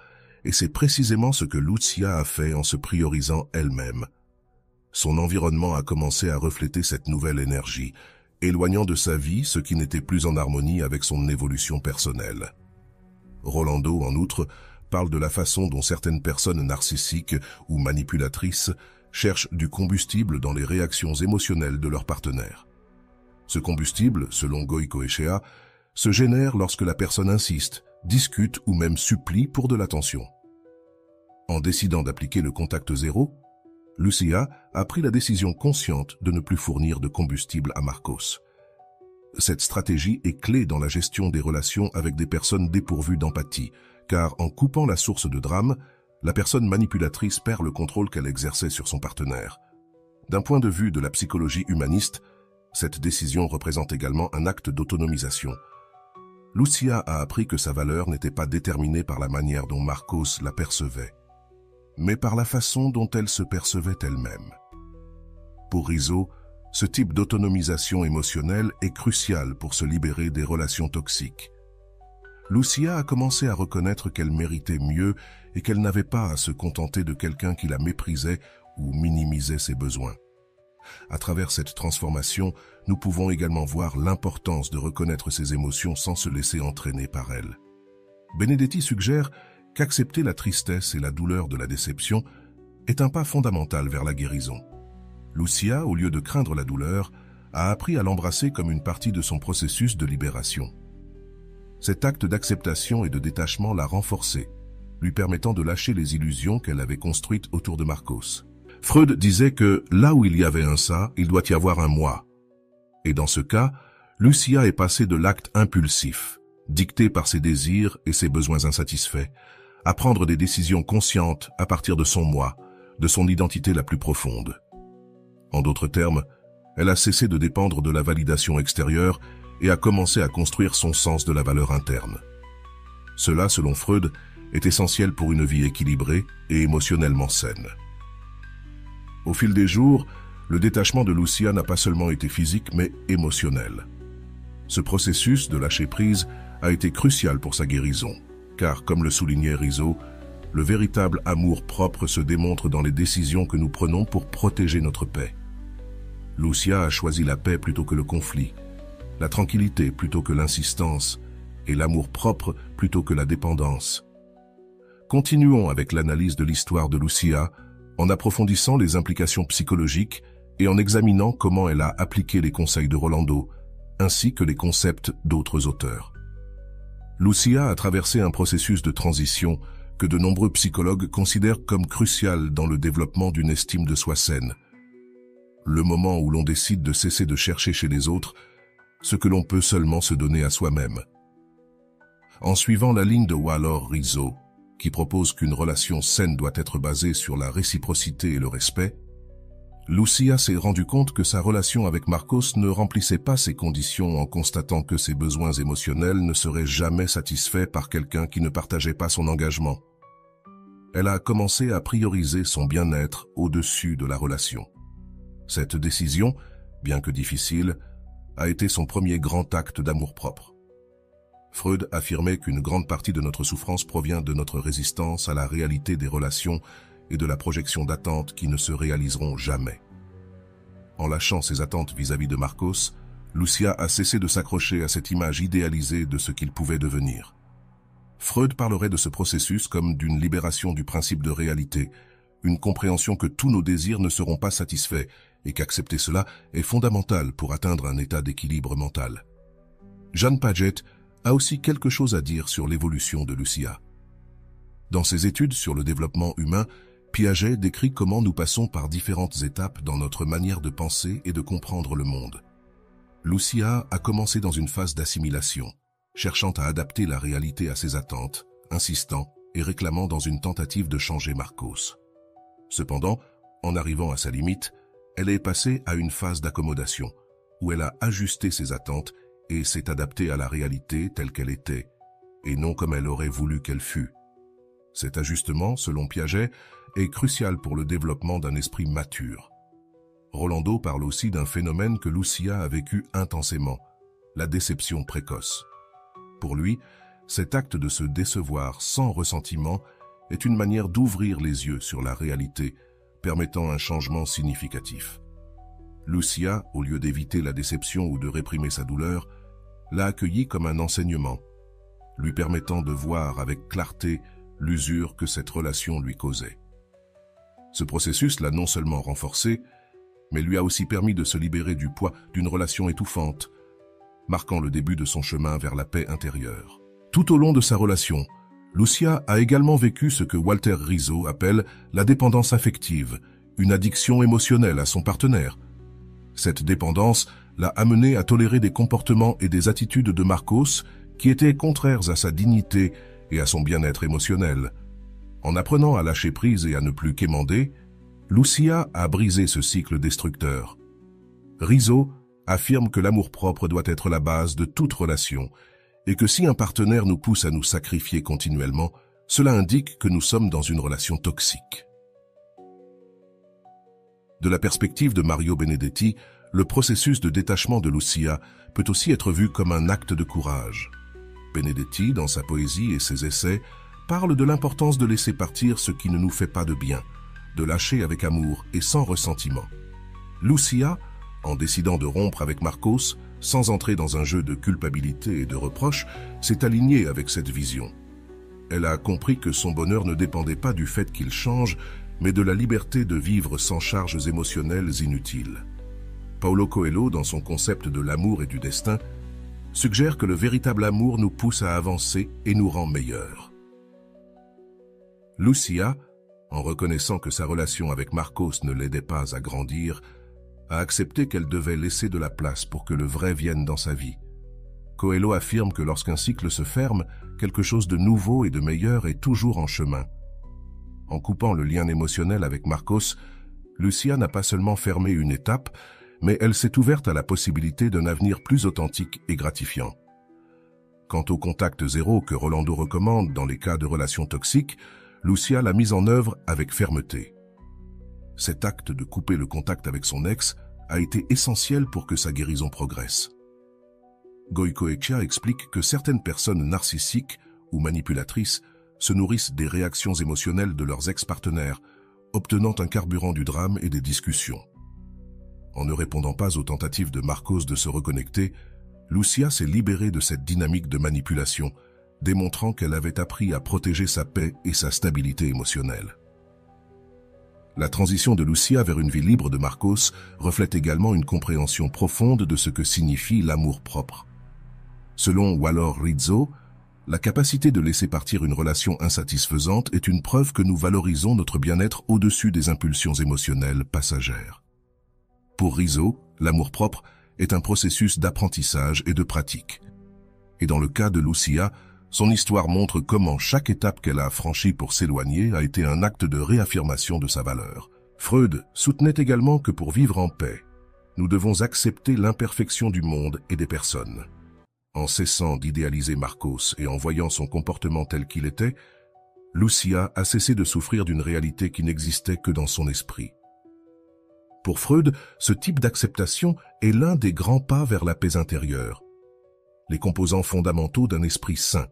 et c'est précisément ce que Lucia a fait en se priorisant elle-même. Son environnement a commencé à refléter cette nouvelle énergie, éloignant de sa vie ce qui n'était plus en harmonie avec son évolution personnelle. Rolando, en outre, parle de la façon dont certaines personnes narcissiques ou manipulatrices cherchent du combustible dans les réactions émotionnelles de leur partenaire. Ce combustible, selon Goicoechea, se génère lorsque la personne insiste, discute ou même supplie pour de l'attention. En décidant d'appliquer le contact zéro, Lucia a pris la décision consciente de ne plus fournir de combustible à Marcos. Cette stratégie est clé dans la gestion des relations avec des personnes dépourvues d'empathie, car en coupant la source de drame, la personne manipulatrice perd le contrôle qu'elle exerçait sur son partenaire. D'un point de vue de la psychologie humaniste, cette décision représente également un acte d'autonomisation. Lucia a appris que sa valeur n'était pas déterminée par la manière dont Marcos la percevait, mais par la façon dont elle se percevait elle-même. Pour Rizzo, ce type d'autonomisation émotionnelle est crucial pour se libérer des relations toxiques. Lucia a commencé à reconnaître qu'elle méritait mieux et qu'elle n'avait pas à se contenter de quelqu'un qui la méprisait ou minimisait ses besoins. À travers cette transformation, nous pouvons également voir l'importance de reconnaître ses émotions sans se laisser entraîner par elles. Benedetti suggère qu'accepter la tristesse et la douleur de la déception est un pas fondamental vers la guérison. Lucia, au lieu de craindre la douleur, a appris à l'embrasser comme une partie de son processus de libération. Cet acte d'acceptation et de détachement l'a renforcée, lui permettant de lâcher les illusions qu'elle avait construites autour de Marcos. Freud disait que là où il y avait un ça, il doit y avoir un moi. Et dans ce cas, Lucia est passée de l'acte impulsif, dicté par ses désirs et ses besoins insatisfaits, à prendre des décisions conscientes à partir de son moi, de son identité la plus profonde. En d'autres termes, elle a cessé de dépendre de la validation extérieure et a commencé à construire son sens de la valeur interne. Cela, selon Freud, est essentiel pour une vie équilibrée et émotionnellement saine. Au fil des jours, le détachement de Lucia n'a pas seulement été physique, mais émotionnel. Ce processus de lâcher-prise a été crucial pour sa guérison, car, comme le soulignait Rizzo, le véritable amour-propre se démontre dans les décisions que nous prenons pour protéger notre paix. Lucia a choisi la paix plutôt que le conflit, la tranquillité plutôt que l'insistance, et l'amour-propre plutôt que la dépendance. Continuons avec l'analyse de l'histoire de Lucia, en approfondissant les implications psychologiques et en examinant comment elle a appliqué les conseils de Rolando, ainsi que les concepts d'autres auteurs. Lucia a traversé un processus de transition que de nombreux psychologues considèrent comme crucial dans le développement d'une estime de soi saine. Le moment où l'on décide de cesser de chercher chez les autres ce que l'on peut seulement se donner à soi-même. En suivant la ligne de Walter Rizzo, qui propose qu'une relation saine doit être basée sur la réciprocité et le respect, Lucia s'est rendu compte que sa relation avec Marcos ne remplissait pas ses conditions en constatant que ses besoins émotionnels ne seraient jamais satisfaits par quelqu'un qui ne partageait pas son engagement. Elle a commencé à prioriser son bien-être au-dessus de la relation. Cette décision, bien que difficile, a été son premier grand acte d'amour-propre. Freud affirmait qu'une grande partie de notre souffrance provient de notre résistance à la réalité des relations et de la projection d'attentes qui ne se réaliseront jamais. En lâchant ses attentes vis-à-vis de Marcos, Lucia a cessé de s'accrocher à cette image idéalisée de ce qu'il pouvait devenir. Freud parlerait de ce processus comme d'une libération du principe de réalité, une compréhension que tous nos désirs ne seront pas satisfaits et qu'accepter cela est fondamental pour atteindre un état d'équilibre mental. Jean Paget a aussi quelque chose à dire sur l'évolution de Lucia. Dans ses études sur le développement humain, Piaget décrit comment nous passons par différentes étapes dans notre manière de penser et de comprendre le monde. Lucia a commencé dans une phase d'assimilation, cherchant à adapter la réalité à ses attentes, insistant et réclamant dans une tentative de changer Marcos. Cependant, en arrivant à sa limite, elle est passée à une phase d'accommodation, où elle a ajusté ses attentes et s'est adaptée à la réalité telle qu'elle était, et non comme elle aurait voulu qu'elle fût. Cet ajustement, selon Piaget, est crucial pour le développement d'un esprit mature. Rolando parle aussi d'un phénomène que Lucia a vécu intensément, la déception précoce. Pour lui, cet acte de se décevoir sans ressentiment est une manière d'ouvrir les yeux sur la réalité, permettant un changement significatif. Lucia, au lieu d'éviter la déception ou de réprimer sa douleur, l'a accueillie comme un enseignement, lui permettant de voir avec clarté l'usure que cette relation lui causait. Ce processus l'a non seulement renforcée, mais lui a aussi permis de se libérer du poids d'une relation étouffante, marquant le début de son chemin vers la paix intérieure. Tout au long de sa relation, Lucia a également vécu ce que Walter Rizzo appelle la dépendance affective, une addiction émotionnelle à son partenaire. Cette dépendance l'a amenée à tolérer des comportements et des attitudes de Marcos qui étaient contraires à sa dignité et à son bien-être émotionnel. En apprenant à lâcher prise et à ne plus quémander, Lucia a brisé ce cycle destructeur. Rizzo affirme que l'amour-propre doit être la base de toute relation et que si un partenaire nous pousse à nous sacrifier continuellement, cela indique que nous sommes dans une relation toxique. De la perspective de Mario Benedetti, le processus de détachement de Lucia peut aussi être vu comme un acte de courage. Benedetti, dans sa poésie et ses essais, parle de l'importance de laisser partir ce qui ne nous fait pas de bien, de lâcher avec amour et sans ressentiment. Lucia, en décidant de rompre avec Marcos, sans entrer dans un jeu de culpabilité et de reproche, s'est alignée avec cette vision. Elle a compris que son bonheur ne dépendait pas du fait qu'il change, mais de la liberté de vivre sans charges émotionnelles inutiles. Paulo Coelho, dans son concept de l'amour et du destin, suggère que le véritable amour nous pousse à avancer et nous rend meilleurs. Lucia, en reconnaissant que sa relation avec Marcos ne l'aidait pas à grandir, a accepté qu'elle devait laisser de la place pour que le vrai vienne dans sa vie. Coelho affirme que lorsqu'un cycle se ferme, quelque chose de nouveau et de meilleur est toujours en chemin. En coupant le lien émotionnel avec Marcos, Lucia n'a pas seulement fermé une étape, mais elle s'est ouverte à la possibilité d'un avenir plus authentique et gratifiant. Quant au contact zéro que Rolando recommande dans les cas de relations toxiques, Lucia l'a mise en œuvre avec fermeté. Cet acte de couper le contact avec son ex a été essentiel pour que sa guérison progresse. Goicoechea explique que certaines personnes narcissiques ou manipulatrices se nourrissent des réactions émotionnelles de leurs ex-partenaires, obtenant un carburant du drame et des discussions. En ne répondant pas aux tentatives de Marcos de se reconnecter, Lucia s'est libérée de cette dynamique de manipulation, démontrant qu'elle avait appris à protéger sa paix et sa stabilité émotionnelle. La transition de Lucia vers une vie libre de Marcos reflète également une compréhension profonde de ce que signifie l'amour-propre. Selon Walor Rizzo, la capacité de laisser partir une relation insatisfaisante est une preuve que nous valorisons notre bien-être au-dessus des impulsions émotionnelles passagères. Pour Rizzo, l'amour-propre est un processus d'apprentissage et de pratique. Et dans le cas de Lucia, son histoire montre comment chaque étape qu'elle a franchie pour s'éloigner a été un acte de réaffirmation de sa valeur. Freud soutenait également que pour vivre en paix, nous devons accepter l'imperfection du monde et des personnes. En cessant d'idéaliser Marcos et en voyant son comportement tel qu'il était, Lucia a cessé de souffrir d'une réalité qui n'existait que dans son esprit. Pour Freud, ce type d'acceptation est l'un des grands pas vers la paix intérieure, les composants fondamentaux d'un esprit sain.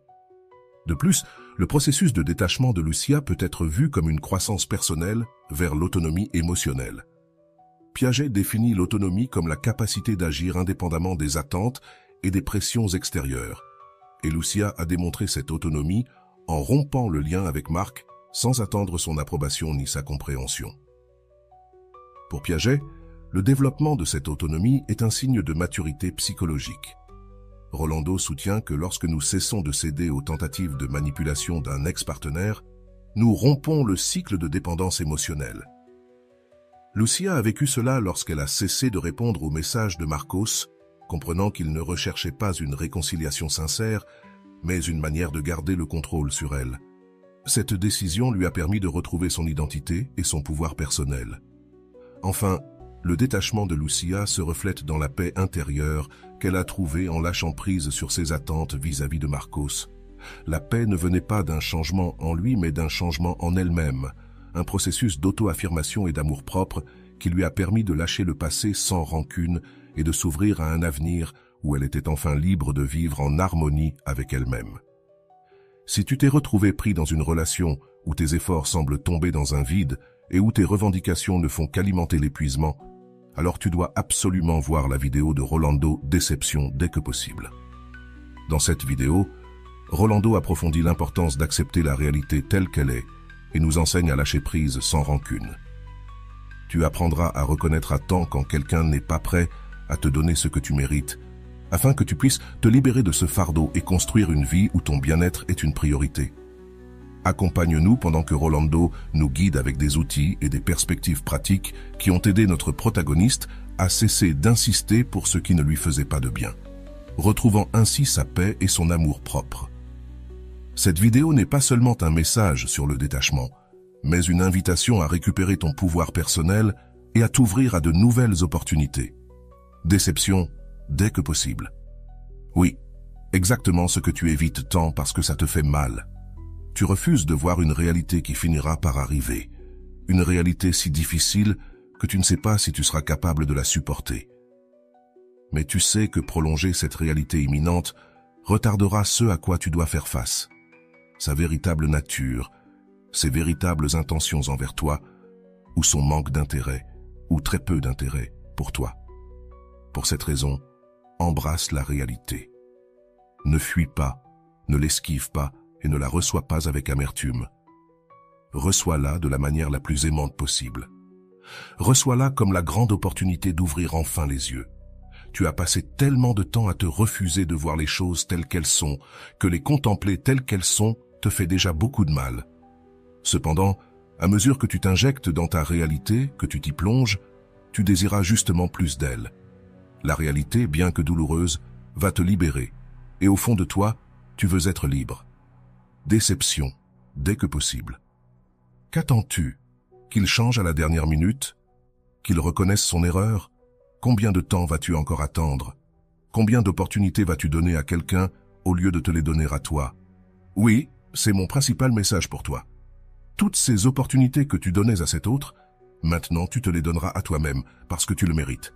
De plus, le processus de détachement de Lucia peut être vu comme une croissance personnelle vers l'autonomie émotionnelle. Piaget définit l'autonomie comme la capacité d'agir indépendamment des attentes et des pressions extérieures. Et Lucia a démontré cette autonomie en rompant le lien avec Marc sans attendre son approbation ni sa compréhension. Pour Piaget, le développement de cette autonomie est un signe de maturité psychologique. Rolando soutient que lorsque nous cessons de céder aux tentatives de manipulation d'un ex-partenaire, nous rompons le cycle de dépendance émotionnelle. Lucia a vécu cela lorsqu'elle a cessé de répondre aux messages de Marcos, comprenant qu'il ne recherchait pas une réconciliation sincère, mais une manière de garder le contrôle sur elle. Cette décision lui a permis de retrouver son identité et son pouvoir personnel. Enfin, le détachement de Lucia se reflète dans la paix intérieure qu'elle a trouvée en lâchant prise sur ses attentes vis-à-vis de Marcos. La paix ne venait pas d'un changement en lui, mais d'un changement en elle-même, un processus d'auto-affirmation et d'amour-propre qui lui a permis de lâcher le passé sans rancune et de s'ouvrir à un avenir où elle était enfin libre de vivre en harmonie avec elle-même. Si tu t'es retrouvé pris dans une relation où tes efforts semblent tomber dans un vide et où tes revendications ne font qu'alimenter l'épuisement, alors tu dois absolument voir la vidéo de Rolando Déception dès que possible. Dans cette vidéo, Rolando approfondit l'importance d'accepter la réalité telle qu'elle est et nous enseigne à lâcher prise sans rancune. Tu apprendras à reconnaître à temps quand quelqu'un n'est pas prêt à te donner ce que tu mérites, afin que tu puisses te libérer de ce fardeau et construire une vie où ton bien-être est une priorité. Accompagne-nous pendant que Rolando nous guide avec des outils et des perspectives pratiques qui ont aidé notre protagoniste à cesser d'insister pour ce qui ne lui faisait pas de bien, retrouvant ainsi sa paix et son amour propre. Cette vidéo n'est pas seulement un message sur le détachement, mais une invitation à récupérer ton pouvoir personnel et à t'ouvrir à de nouvelles opportunités. Déception dès que possible. Oui, exactement ce que tu évites tant parce que ça te fait mal. Tu refuses de voir une réalité qui finira par arriver, une réalité si difficile que tu ne sais pas si tu seras capable de la supporter. Mais tu sais que prolonger cette réalité imminente retardera ce à quoi tu dois faire face, sa véritable nature, ses véritables intentions envers toi, ou son manque d'intérêt, ou très peu d'intérêt pour toi. Pour cette raison, embrasse la réalité. Ne fuis pas, ne l'esquive pas et ne la reçois pas avec amertume. Reçois-la de la manière la plus aimante possible. Reçois-la comme la grande opportunité d'ouvrir enfin les yeux. Tu as passé tellement de temps à te refuser de voir les choses telles qu'elles sont, que les contempler telles qu'elles sont te fait déjà beaucoup de mal. Cependant, à mesure que tu t'injectes dans ta réalité, que tu t'y plonges, tu désiras justement plus d'elle. La réalité, bien que douloureuse, va te libérer, et au fond de toi, tu veux être libre. Déception, dès que possible. Qu'attends-tu? Qu'il change à la dernière minute? Qu'il reconnaisse son erreur? Combien de temps vas-tu encore attendre? Combien d'opportunités vas-tu donner à quelqu'un au lieu de te les donner à toi? Oui, c'est mon principal message pour toi. Toutes ces opportunités que tu donnais à cet autre, Maintenant, tu te les donneras à toi-même parce que tu le mérites.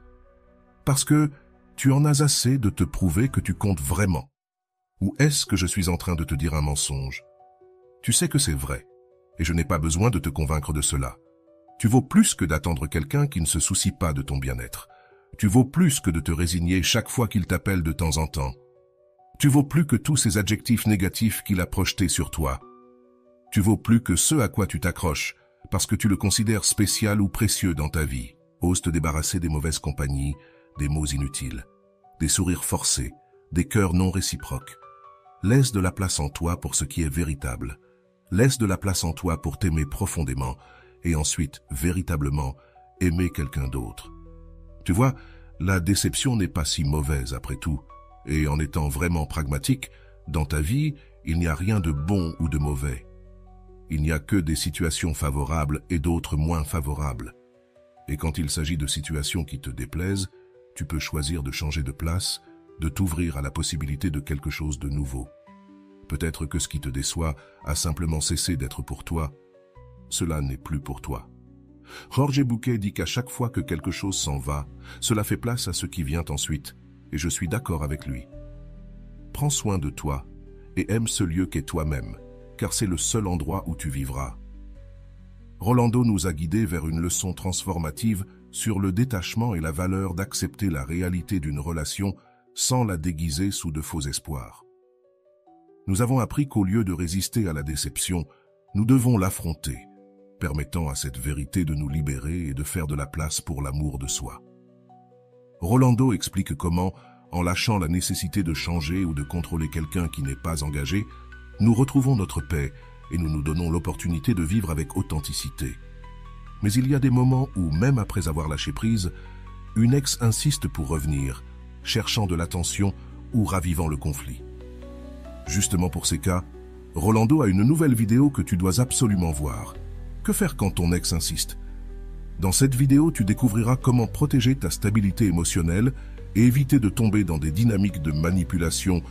Parce que tu en as assez de te prouver que tu comptes vraiment. Ou est-ce que je suis en train de te dire un mensonge? Tu sais que c'est vrai, et je n'ai pas besoin de te convaincre de cela. Tu vaux plus que d'attendre quelqu'un qui ne se soucie pas de ton bien-être. Tu vaux plus que de te résigner chaque fois qu'il t'appelle de temps en temps. Tu vaux plus que tous ces adjectifs négatifs qu'il a projetés sur toi. Tu vaux plus que ce à quoi tu t'accroches, parce que tu le considères spécial ou précieux dans ta vie. Ose te débarrasser des mauvaises compagnies, des mots inutiles, des sourires forcés, des cœurs non réciproques. Laisse de la place en toi pour ce qui est véritable. Laisse de la place en toi pour t'aimer profondément et ensuite, véritablement, aimer quelqu'un d'autre. Tu vois, la déception n'est pas si mauvaise après tout. Et en étant vraiment pragmatique, dans ta vie, il n'y a rien de bon ou de mauvais. Il n'y a que des situations favorables et d'autres moins favorables. Et quand il s'agit de situations qui te déplaisent, tu peux choisir de changer de place, de t'ouvrir à la possibilité de quelque chose de nouveau. Peut-être que ce qui te déçoit a simplement cessé d'être pour toi. Cela n'est plus pour toi. Jorge Bucay dit qu'à chaque fois que quelque chose s'en va, cela fait place à ce qui vient ensuite, et je suis d'accord avec lui. Prends soin de toi et aime ce lieu qu'est toi-même, car c'est le seul endroit où tu vivras. Rolando nous a guidés vers une leçon transformative sur le détachement et la valeur d'accepter la réalité d'une relation sans la déguiser sous de faux espoirs. Nous avons appris qu'au lieu de résister à la déception, nous devons l'affronter, permettant à cette vérité de nous libérer et de faire de la place pour l'amour de soi. Rolando explique comment, en lâchant la nécessité de changer ou de contrôler quelqu'un qui n'est pas engagé, nous retrouvons notre paix et nous nous donnons l'opportunité de vivre avec authenticité. Mais il y a des moments où, même après avoir lâché prise, une ex insiste pour revenir, cherchant de l'attention ou ravivant le conflit. Justement pour ces cas, Rolando a une nouvelle vidéo que tu dois absolument voir. Que faire quand ton ex insiste? Dans cette vidéo, tu découvriras comment protéger ta stabilité émotionnelle et éviter de tomber dans des dynamiques de manipulation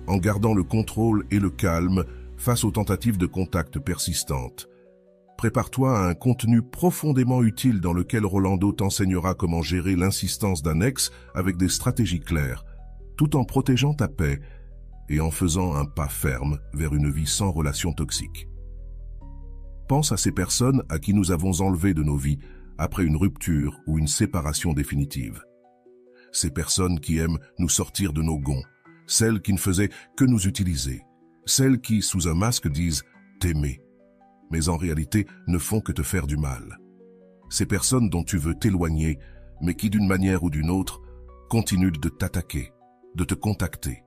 en gardant le contrôle et le calme face aux tentatives de contact persistantes. Prépare-toi à un contenu profondément utile dans lequel Rolando t'enseignera comment gérer l'insistance d'un ex avec des stratégies claires, tout en protégeant ta paix et en faisant un pas ferme vers une vie sans relations toxiques. Pense à ces personnes à qui nous avons enlevé de nos vies après une rupture ou une séparation définitive. Ces personnes qui aiment nous sortir de nos gonds, celles qui ne faisaient que nous utiliser, celles qui, sous un masque, disent « t'aimer », mais en réalité ne font que te faire du mal. Ces personnes dont tu veux t'éloigner, mais qui d'une manière ou d'une autre, continuent de t'attaquer, de te contacter,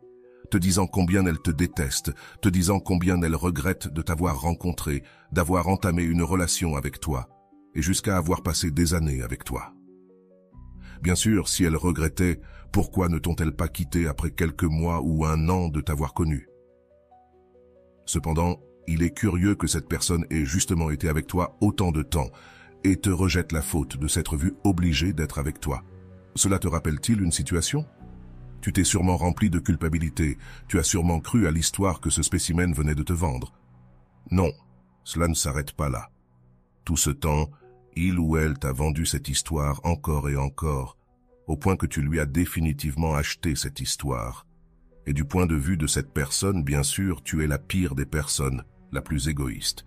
te disant combien elles te détestent, te disant combien elles regrettent de t'avoir rencontré, d'avoir entamé une relation avec toi, et jusqu'à avoir passé des années avec toi. Bien sûr, si elles regrettaient, pourquoi ne t'ont-elles pas quitté après quelques mois ou un an de t'avoir connu? Cependant, il est curieux que cette personne ait justement été avec toi autant de temps et te rejette la faute de s'être vue obligée d'être avec toi. Cela te rappelle-t-il une situation? Tu t'es sûrement rempli de culpabilité, tu as sûrement cru à l'histoire que ce spécimen venait de te vendre. Non, cela ne s'arrête pas là. Tout ce temps, il ou elle t'a vendu cette histoire encore et encore, au point que tu lui as définitivement acheté cette histoire. Et du point de vue de cette personne, bien sûr, tu es la pire des personnes, la plus égoïste.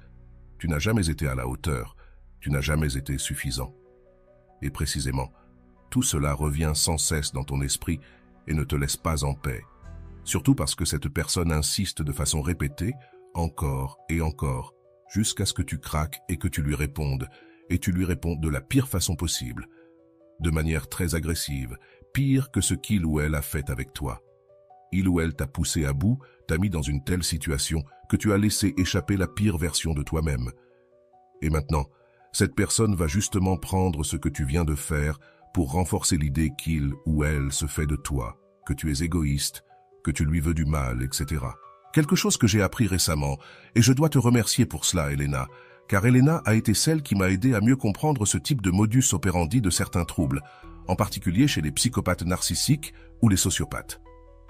Tu n'as jamais été à la hauteur, tu n'as jamais été suffisant. Et précisément, tout cela revient sans cesse dans ton esprit et ne te laisse pas en paix. Surtout parce que cette personne insiste de façon répétée, encore et encore, jusqu'à ce que tu craques et que tu lui répondes, et tu lui réponds de la pire façon possible, de manière très agressive, pire que ce qu'il ou elle a fait avec toi. Il ou elle t'a poussé à bout, t'a mis dans une telle situation que tu as laissé échapper la pire version de toi-même. Et maintenant, cette personne va justement prendre ce que tu viens de faire pour renforcer l'idée qu'il ou elle se fait de toi, que tu es égoïste, que tu lui veux du mal, etc. Quelque chose que j'ai appris récemment, et je dois te remercier pour cela, Elena, car Elena a été celle qui m'a aidé à mieux comprendre ce type de modus operandi de certains troubles, en particulier chez les psychopathes narcissiques ou les sociopathes.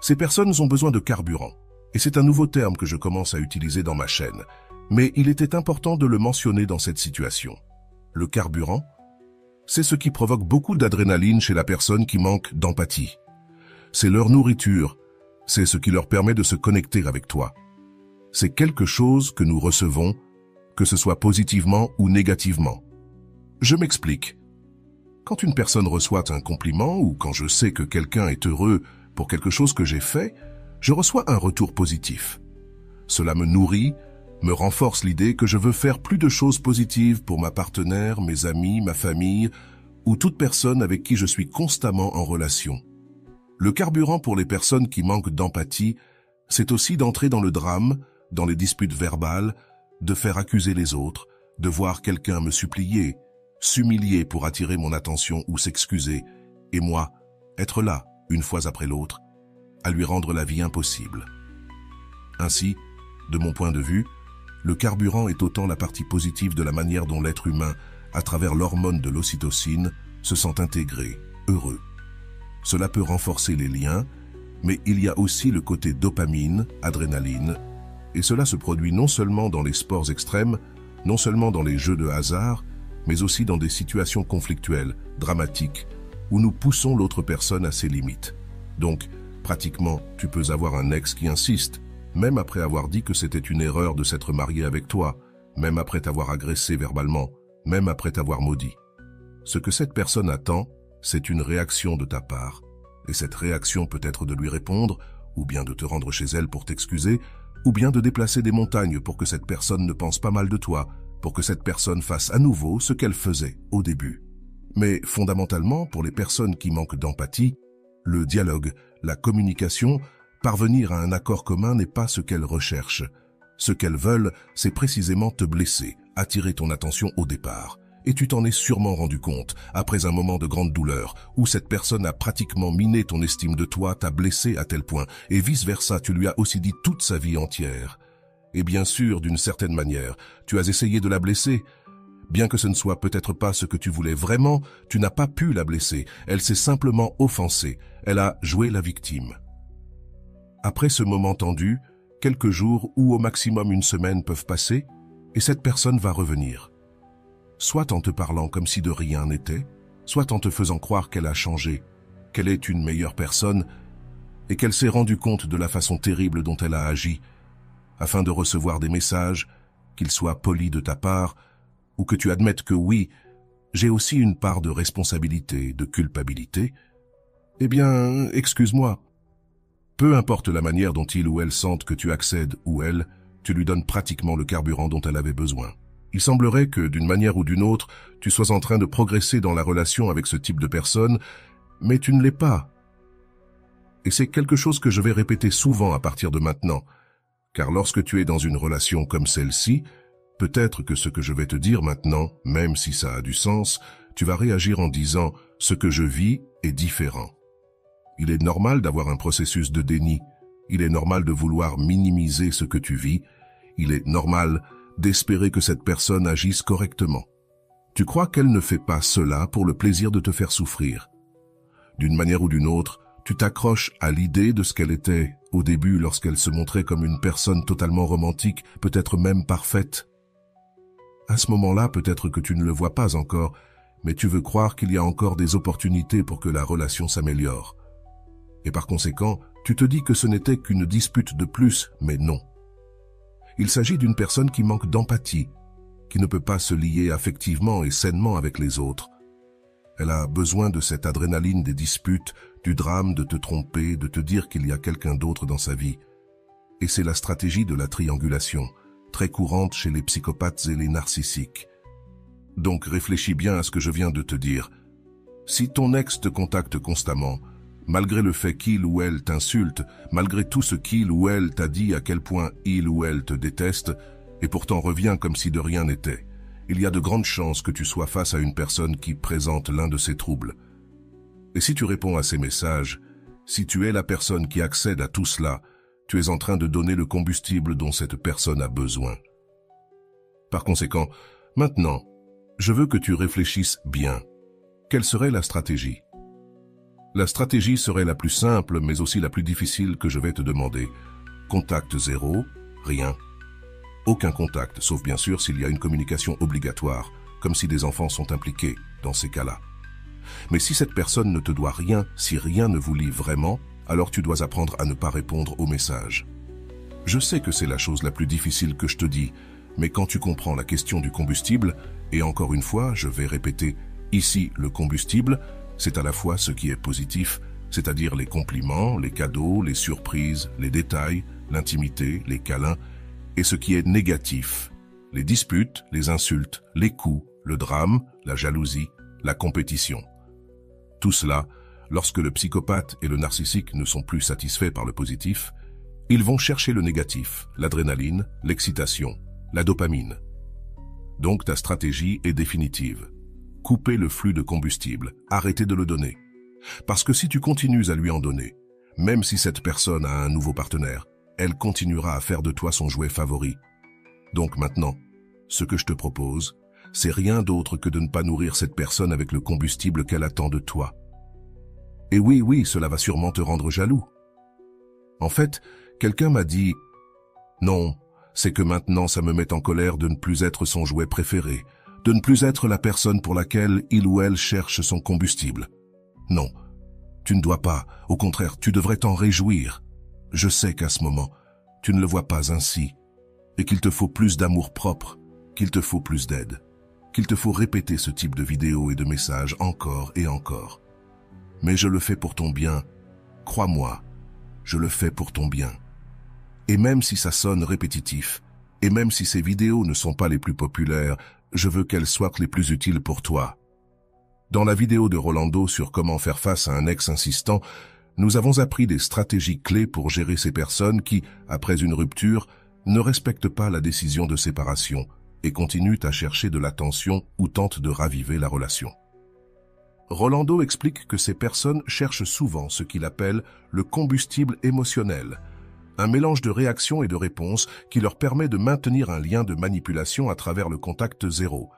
Ces personnes ont besoin de carburant, et c'est un nouveau terme que je commence à utiliser dans ma chaîne, mais il était important de le mentionner dans cette situation. Le carburant, C'est ce qui provoque beaucoup d'adrénaline chez la personne qui manque d'empathie. C'est leur nourriture, c'est ce qui leur permet de se connecter avec toi. C'est quelque chose que nous recevons, que ce soit positivement ou négativement. Je m'explique. Quand une personne reçoit un compliment ou quand je sais que quelqu'un est heureux pour quelque chose que j'ai fait, je reçois un retour positif. Cela me nourrit, me renforce l'idée que je veux faire plus de choses positives pour ma partenaire, mes amis, ma famille ou toute personne avec qui je suis constamment en relation. Le carburant pour les personnes qui manquent d'empathie, c'est aussi d'entrer dans le drame, dans les disputes verbales, de faire accuser les autres, de voir quelqu'un me supplier, s'humilier pour attirer mon attention ou s'excuser, et moi, être là, une fois après l'autre, à lui rendre la vie impossible. Ainsi, de mon point de vue, le carburant est autant la partie positive de la manière dont l'être humain, à travers l'hormone de l'ocytocine, se sent intégré, heureux. Cela peut renforcer les liens, mais il y a aussi le côté dopamine, adrénaline, et cela se produit non seulement dans les sports extrêmes, non seulement dans les jeux de hasard, mais aussi dans des situations conflictuelles, dramatiques, où nous poussons l'autre personne à ses limites. Donc, pratiquement, tu peux avoir un ex qui insiste, même après avoir dit que c'était une erreur de s'être marié avec toi, même après t'avoir agressé verbalement, même après t'avoir maudit. Ce que cette personne attend, c'est une réaction de ta part, et cette réaction peut être de lui répondre, ou bien de te rendre chez elle pour t'excuser, ou bien de déplacer des montagnes pour que cette personne ne pense pas mal de toi, pour que cette personne fasse à nouveau ce qu'elle faisait au début. Mais fondamentalement, pour les personnes qui manquent d'empathie, le dialogue, la communication, parvenir à un accord commun n'est pas ce qu'elles recherchent. Ce qu'elles veulent, c'est précisément te blesser, attirer ton attention au départ. Et tu t'en es sûrement rendu compte, après un moment de grande douleur, où cette personne a pratiquement miné ton estime de toi, t'a blessé à tel point, et vice-versa, tu lui as aussi dit toute sa vie entière. Et bien sûr, d'une certaine manière, tu as essayé de la blesser. Bien que ce ne soit peut-être pas ce que tu voulais vraiment, tu n'as pas pu la blesser, elle s'est simplement offensée, elle a joué la victime. Après ce moment tendu, quelques jours ou au maximum une semaine peuvent passer, et cette personne va revenir. Soit en te parlant comme si de rien n'était, soit en te faisant croire qu'elle a changé, qu'elle est une meilleure personne, et qu'elle s'est rendue compte de la façon terrible dont elle a agi, afin de recevoir des messages, qu'ils soient polis de ta part, ou que tu admettes que oui, j'ai aussi une part de responsabilité, de culpabilité, eh bien, excuse-moi. Peu importe la manière dont il ou elle sente que tu accèdes ou elle, tu lui donnes pratiquement le carburant dont elle avait besoin. Il semblerait que, d'une manière ou d'une autre, tu sois en train de progresser dans la relation avec ce type de personne, mais tu ne l'es pas. Et c'est quelque chose que je vais répéter souvent à partir de maintenant, car lorsque tu es dans une relation comme celle-ci, peut-être que ce que je vais te dire maintenant, même si ça a du sens, tu vas réagir en disant « ce que je vis est différent ». Il est normal d'avoir un processus de déni, il est normal de vouloir minimiser ce que tu vis, il est normal d'espérer que cette personne agisse correctement. Tu crois qu'elle ne fait pas cela pour le plaisir de te faire souffrir. D'une manière ou d'une autre, tu t'accroches à l'idée de ce qu'elle était au début lorsqu'elle se montrait comme une personne totalement romantique, peut-être même parfaite. À ce moment-là, peut-être que tu ne le vois pas encore, mais tu veux croire qu'il y a encore des opportunités pour que la relation s'améliore. Et par conséquent, tu te dis que ce n'était qu'une dispute de plus, mais non. Il s'agit d'une personne qui manque d'empathie, qui ne peut pas se lier affectivement et sainement avec les autres. Elle a besoin de cette adrénaline des disputes, du drame de te tromper, de te dire qu'il y a quelqu'un d'autre dans sa vie. Et c'est la stratégie de la triangulation, très courante chez les psychopathes et les narcissiques. Donc réfléchis bien à ce que je viens de te dire. Si ton ex te contacte constamment, malgré le fait qu'il ou elle t'insulte, malgré tout ce qu'il ou elle t'a dit à quel point il ou elle te déteste, et pourtant revient comme si de rien n'était, il y a de grandes chances que tu sois face à une personne qui présente l'un de ces troubles. Et si tu réponds à ces messages, si tu es la personne qui accède à tout cela, tu es en train de donner le combustible dont cette personne a besoin. Par conséquent, maintenant, je veux que tu réfléchisses bien. Quelle serait la stratégie ? La stratégie serait la plus simple, mais aussi la plus difficile que je vais te demander. Contact zéro, rien. Aucun contact, sauf bien sûr s'il y a une communication obligatoire, comme si des enfants sont impliqués dans ces cas-là. Mais si cette personne ne te doit rien, si rien ne vous lie vraiment, alors tu dois apprendre à ne pas répondre aux messages. Je sais que c'est la chose la plus difficile que je te dis, mais quand tu comprends la question du combustible, et encore une fois, je vais répéter, ici, le combustible, c'est à la fois ce qui est positif, c'est-à-dire les compliments, les cadeaux, les surprises, les détails, l'intimité, les câlins, et ce qui est négatif, les disputes, les insultes, les coups, le drame, la jalousie, la compétition. Tout cela, lorsque le psychopathe et le narcissique ne sont plus satisfaits par le positif, ils vont chercher le négatif, l'adrénaline, l'excitation, la dopamine. Donc ta stratégie est définitive. Couper le flux de combustible, arrêtez de le donner. Parce que si tu continues à lui en donner, même si cette personne a un nouveau partenaire, elle continuera à faire de toi son jouet favori. Donc maintenant, ce que je te propose, c'est rien d'autre que de ne pas nourrir cette personne avec le combustible qu'elle attend de toi. Et oui, cela va sûrement te rendre jaloux. En fait, quelqu'un m'a dit « Non, c'est que maintenant ça me met en colère de ne plus être son jouet préféré, de ne plus être la personne pour laquelle il ou elle cherche son combustible. » Non, tu ne dois pas, au contraire, tu devrais t'en réjouir. Je sais qu'à ce moment, tu ne le vois pas ainsi, et qu'il te faut plus d'amour propre, qu'il te faut plus d'aide, qu'il te faut répéter ce type de vidéos et de messages encore et encore. Mais je le fais pour ton bien, crois-moi, je le fais pour ton bien. Et même si ça sonne répétitif, et même si ces vidéos ne sont pas les plus populaires, je veux qu'elles soient les plus utiles pour toi. Dans la vidéo de Rolando sur comment faire face à un ex insistant, nous avons appris des stratégies clés pour gérer ces personnes qui, après une rupture, ne respectent pas la décision de séparation et continuent à chercher de l'attention ou tentent de raviver la relation. Rolando explique que ces personnes cherchent souvent ce qu'il appelle le combustible émotionnel, un mélange de réactions et de réponses qui leur permet de maintenir un lien de manipulation à travers le contact zéro,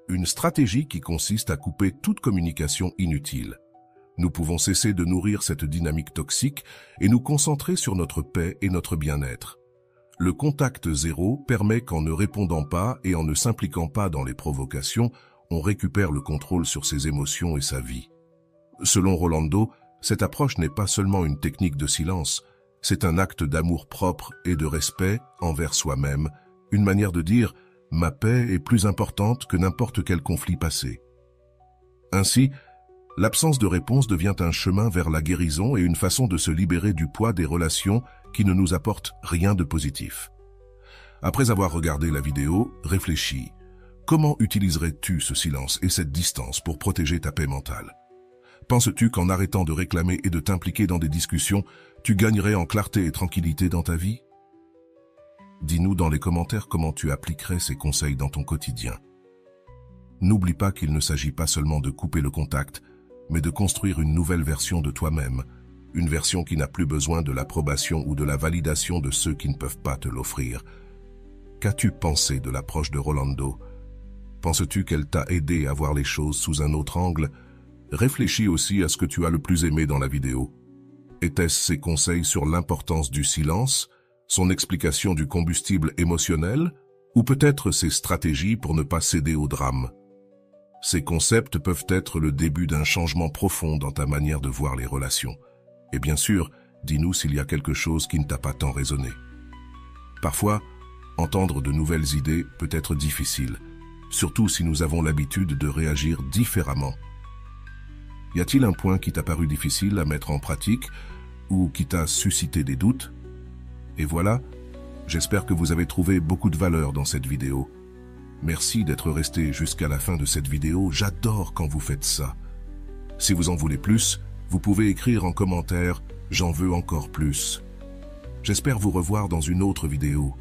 une stratégie qui consiste à couper toute communication inutile. Nous pouvons cesser de nourrir cette dynamique toxique et nous concentrer sur notre paix et notre bien-être. Le contact zéro permet qu'en ne répondant pas et en ne s'impliquant pas dans les provocations, on récupère le contrôle sur ses émotions et sa vie. Selon Rolando, cette approche n'est pas seulement une technique de silence, c'est un acte d'amour propre et de respect envers soi-même, une manière de dire « ma paix est plus importante que n'importe quel conflit passé ». Ainsi, l'absence de réponse devient un chemin vers la guérison et une façon de se libérer du poids des relations qui ne nous apportent rien de positif. Après avoir regardé la vidéo, réfléchis. Comment utiliserais-tu ce silence et cette distance pour protéger ta paix mentale? Penses-tu qu'en arrêtant de réclamer et de t'impliquer dans des discussions, tu gagnerais en clarté et tranquillité dans ta vie? Dis-nous dans les commentaires comment tu appliquerais ces conseils dans ton quotidien. N'oublie pas qu'il ne s'agit pas seulement de couper le contact, mais de construire une nouvelle version de toi-même, une version qui n'a plus besoin de l'approbation ou de la validation de ceux qui ne peuvent pas te l'offrir. Qu'as-tu pensé de l'approche de Rolando? Penses-tu qu'elle t'a aidé à voir les choses sous un autre angle? Réfléchis aussi à ce que tu as le plus aimé dans la vidéo. Était-ce ses conseils sur l'importance du silence, son explication du combustible émotionnel, ou peut-être ses stratégies pour ne pas céder au drame? Ces concepts peuvent être le début d'un changement profond dans ta manière de voir les relations. Et bien sûr, dis-nous s'il y a quelque chose qui ne t'a pas tant résonné. Parfois, entendre de nouvelles idées peut être difficile, surtout si nous avons l'habitude de réagir différemment. Y a-t-il un point qui t'a paru difficile à mettre en pratique ou qui t'a suscité des doutes? Et voilà, j'espère que vous avez trouvé beaucoup de valeur dans cette vidéo. Merci d'être resté jusqu'à la fin de cette vidéo, j'adore quand vous faites ça. Si vous en voulez plus, vous pouvez écrire en commentaire « J'en veux encore plus ». J'espère vous revoir dans une autre vidéo.